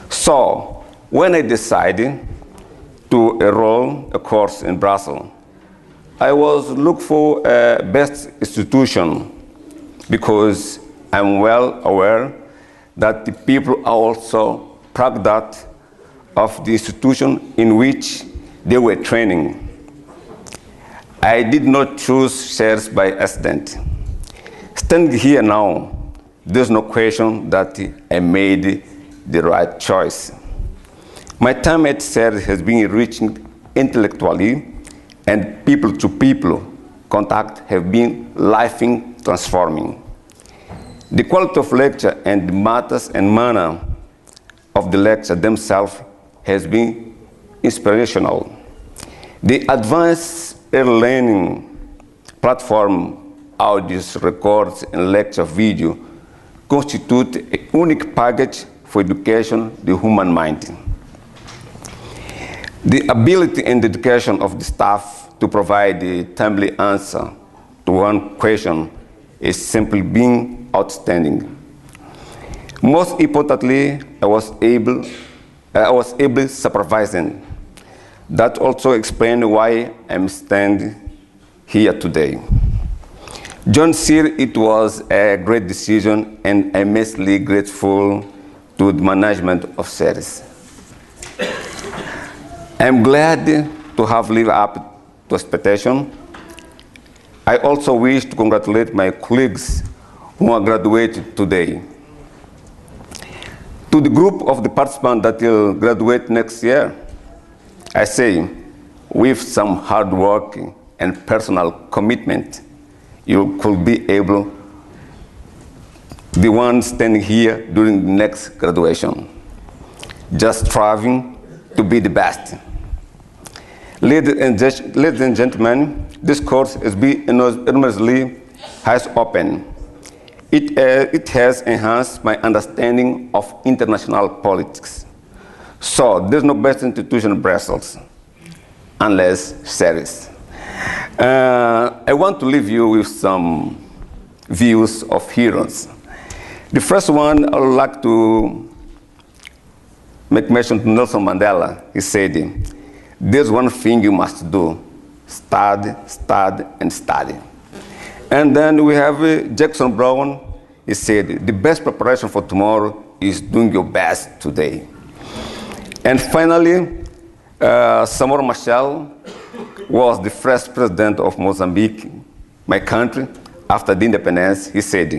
So, when I decided to enroll a course in Brussels, I was looking for a best institution because I'm well aware that the people are also proud of the institution in which they were training. I did not choose CERIS by accident. Standing here now, there's no question that I made the right choice. My time at CERIS has been enriching intellectually, and people-to-people contact have been life transforming. The quality of lecture and the matters and manner of the lecture themselves has been inspirational. The advanced early learning platform, audios, records, and lecture video constitute a unique package for education the human mind. The ability and dedication of the staff to provide a timely answer to one question is simply being outstanding. Most importantly, I was able supervising. That also explains why I'm standing here today. John said it was a great decision, and I'm immensely grateful to the management of CERIS. I'm glad to have lived up to expectation. I also wish to congratulate my colleagues who are graduated today. To the group of the participants that will graduate next year, I say, with some hard work and personal commitment, you could be able, the one standing here during the next graduation, just striving to be the best. Ladies and gentlemen, this course has been enormously eyes-open. It has enhanced my understanding of international politics. So there's no best institution in Brussels, unless CERIS. I want to leave you with some views of heroes. The first one, I would like to make mention to Nelson Mandela. He said, there's one thing you must do, study, study, and study. And then we have Jackson Brown. He said, the best preparation for tomorrow is doing your best today. And finally, Samora Machel was the first president of Mozambique, my country, after the independence. He said,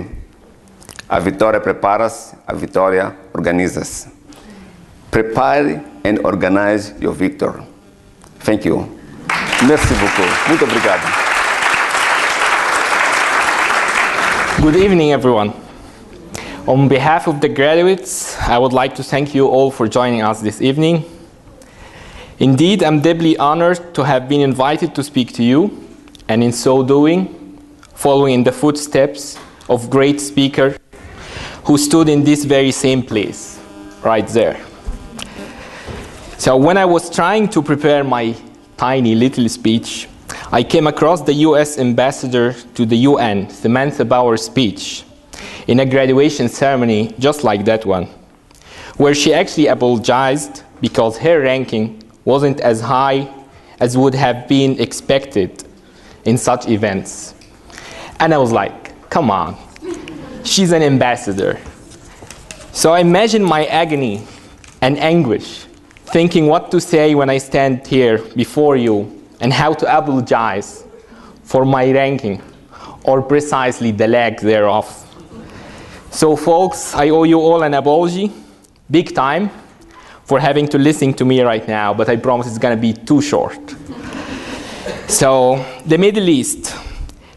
a vitória prepara-se, a vitória organiza-se. Prepare and organize your victory. Thank you. Merci beaucoup. Muito obrigado. Good evening, everyone. On behalf of the graduates, I would like to thank you all for joining us this evening. Indeed, I'm deeply honored to have been invited to speak to you, and in so doing, following in the footsteps of great speakers who stood in this very same place, right there. So when I was trying to prepare my tiny little speech, I came across the US ambassador to the UN, Samantha Power's speech, in a graduation ceremony just like that one, where she actually apologized because her ranking wasn't as high as would have been expected in such events. And I was like, come on, she's an ambassador. So I imagine my agony and anguish, thinking what to say when I stand here before you and how to apologize for my ranking, or precisely the lack thereof. So folks, I owe you all an apology, big time, for having to listen to me right now, but I promise it's gonna be too short. So, the Middle East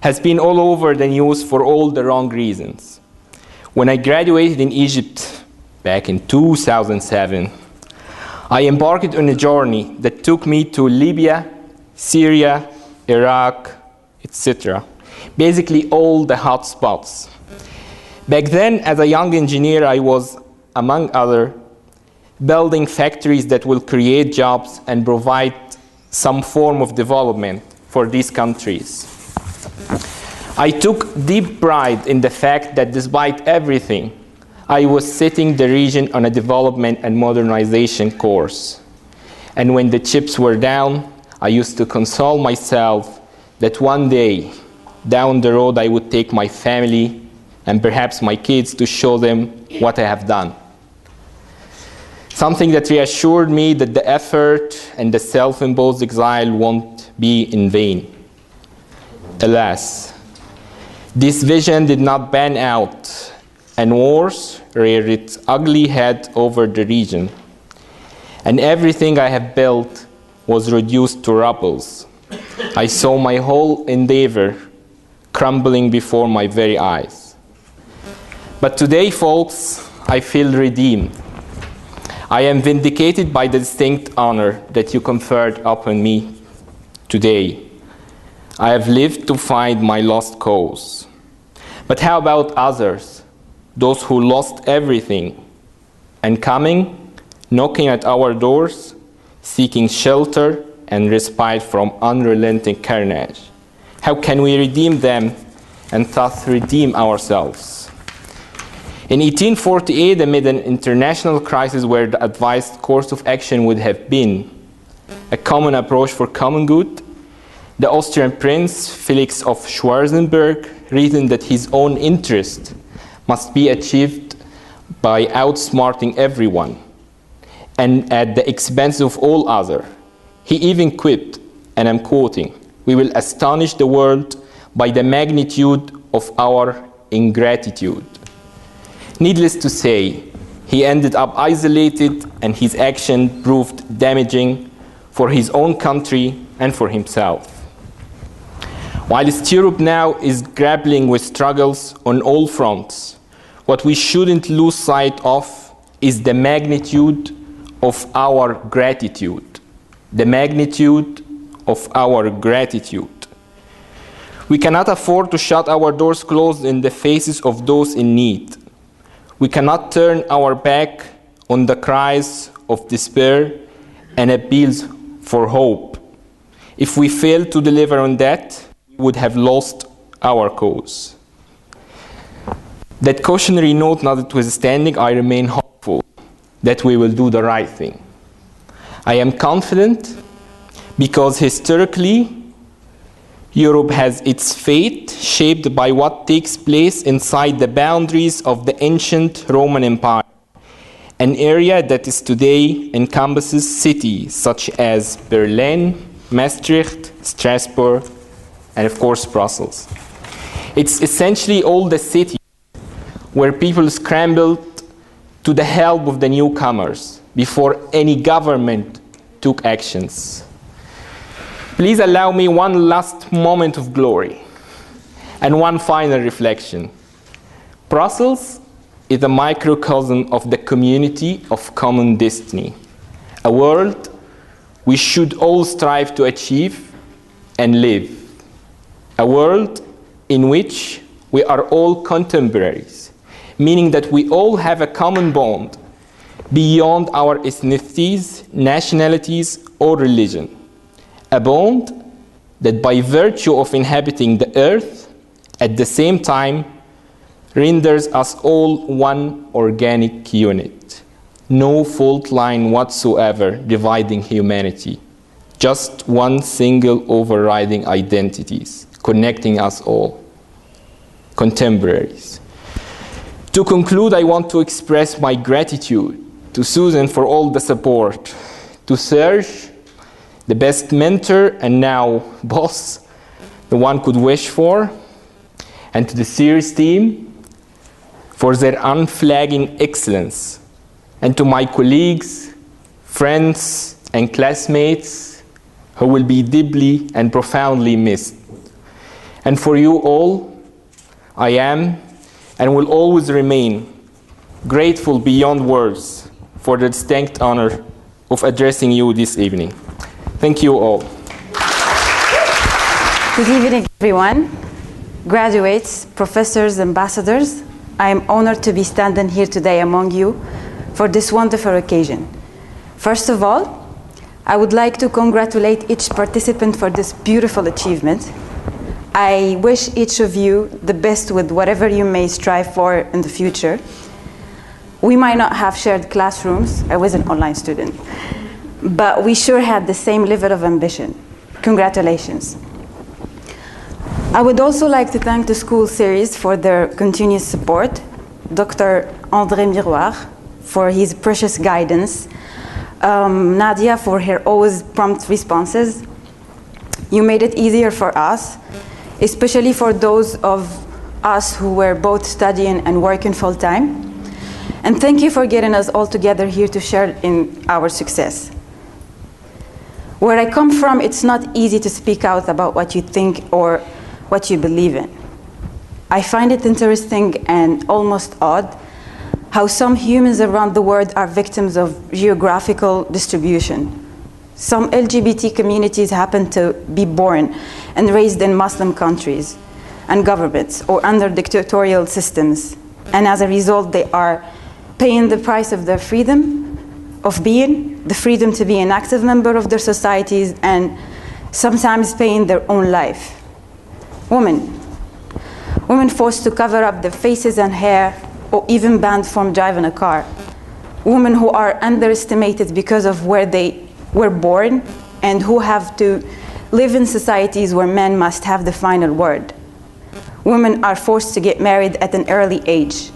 has been all over the news for all the wrong reasons. When I graduated in Egypt back in 2007, I embarked on a journey that took me to Libya, Syria, Iraq, etc. Basically all the hot spots. Back then, as a young engineer, I was, among others, building factories that will create jobs and provide some form of development for these countries. I took deep pride in the fact that despite everything, I was setting the region on a development and modernization course. And when the chips were down, I used to console myself that one day, down the road, I would take my family and perhaps my kids to show them what I have done. Something that reassured me that the effort and the self-imposed exile won't be in vain. Alas, this vision did not pan out, and wars reared its ugly head over the region, and everything I have built was reduced to rubble. I saw my whole endeavor crumbling before my very eyes. But today, folks, I feel redeemed. I am vindicated by the distinct honor that you conferred upon me today. I have lived to find my lost cause. But how about others, those who lost everything, and coming, knocking at our doors, seeking shelter and respite from unrelenting carnage? How can we redeem them and thus redeem ourselves? In 1848, amid an international crisis where the advised course of action would have been a common approach for common good, the Austrian Prince Felix of Schwarzenberg reasoned that his own interest must be achieved by outsmarting everyone and at the expense of all others. He even quipped, and I'm quoting, "We will astonish the world by the magnitude of our ingratitude. Needless to say, he ended up isolated, and his action proved damaging for his own country and for himself. Whilst Europe now is grappling with struggles on all fronts, what we shouldn't lose sight of is the magnitude of our gratitude. The magnitude of our gratitude. We cannot afford to shut our doors closed in the faces of those in need. We cannot turn our back on the cries of despair and appeals for hope. If we fail to deliver on that, we would have lost our cause. That cautionary note notwithstanding, I remain hopeful that we will do the right thing. I am confident because historically, Europe has its fate shaped by what takes place inside the boundaries of the ancient Roman Empire, an area that is today encompasses cities such as Berlin, Maastricht, Strasbourg, and of course Brussels. It's essentially all the cities where people scrambled to the help of the newcomers before any government took actions. Please allow me one last moment of glory and one final reflection. Brussels is a microcosm of the community of common destiny, a world we should all strive to achieve and live, a world in which we are all contemporaries, meaning that we all have a common bond beyond our ethnicities, nationalities, or religion. A bond that by virtue of inhabiting the earth, at the same time, renders us all one organic unit. No fault line whatsoever dividing humanity. Just one single overriding identities, connecting us all. Contemporaries. To conclude, I want to express my gratitude to Susan for all the support, to Serge, the best mentor and now boss the one could wish for, and to the CERIS team for their unflagging excellence, and to my colleagues, friends, and classmates who will be deeply and profoundly missed. And for you all, I am and will always remain grateful beyond words for the distinct honor of addressing you this evening. Thank you all. Good evening, everyone. Graduates, professors, ambassadors, I am honored to be standing here today among you for this wonderful occasion. First of all, I would like to congratulate each participant for this beautiful achievement. I wish each of you the best with whatever you may strive for in the future. We might not have shared classrooms. I was an online student. But we sure had the same level of ambition. Congratulations. I would also like to thank the school CERIS for their continuous support, Dr. André Miroir for his precious guidance, Nadia for her always prompt responses. You made it easier for us, especially for those of us who were both studying and working full-time. And thank you for getting us all together here to share in our success. Where I come from, it's not easy to speak out about what you think or what you believe in. I find it interesting and almost odd how some humans around the world are victims of geographical distribution. Some LGBT communities happen to be born and raised in Muslim countries and governments or under dictatorial systems, and as a result they are paying the price of their freedom of being, the freedom to be an active member of their societies, and sometimes paying their own life. Women forced to cover up their faces and hair, or even banned from driving a car. Women who are underestimated because of where they were born, and who have to live in societies where men must have the final word. Women are forced to get married at an early age.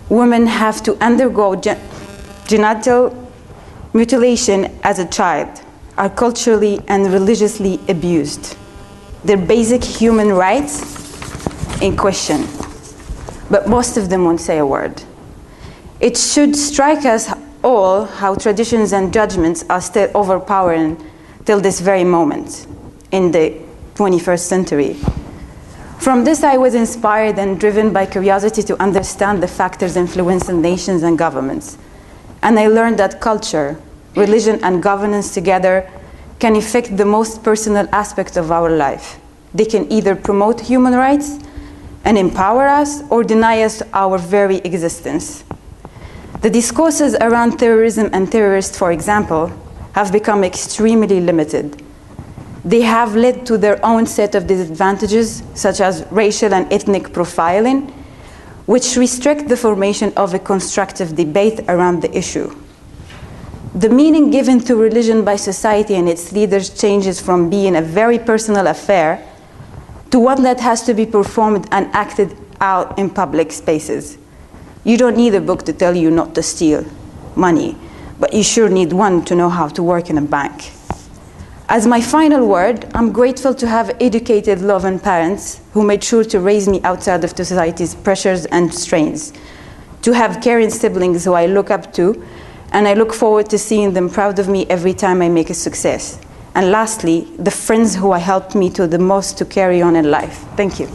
Women have to undergo genital mutilation as a child, are culturally and religiously abused. Their basic human rights in question. but most of them won't say a word. It should strike us all how traditions and judgments are still overpowering till this very moment in the 21st century. From this, I was inspired and driven by curiosity to understand the factors influencing nations and governments. And I learned that culture, religion, and governance together can affect the most personal aspect of our life. They can either promote human rights and empower us, or deny us our very existence. The discourses around terrorism and terrorists, for example, have become extremely limited. They have led to their own set of disadvantages, such as racial and ethnic profiling, which restrict the formation of a constructive debate around the issue. The meaning given to religion by society and its leaders changes from being a very personal affair to one that has to be performed and acted out in public spaces. You don't need a book to tell you not to steal money, but you sure need one to know how to work in a bank. As my final word, I'm grateful to have educated, loving parents who made sure to raise me outside of society's pressures and strains, to have caring siblings who I look up to, and I look forward to seeing them proud of me every time I make a success. And lastly, the friends who helped me to the most to carry on in life. Thank you.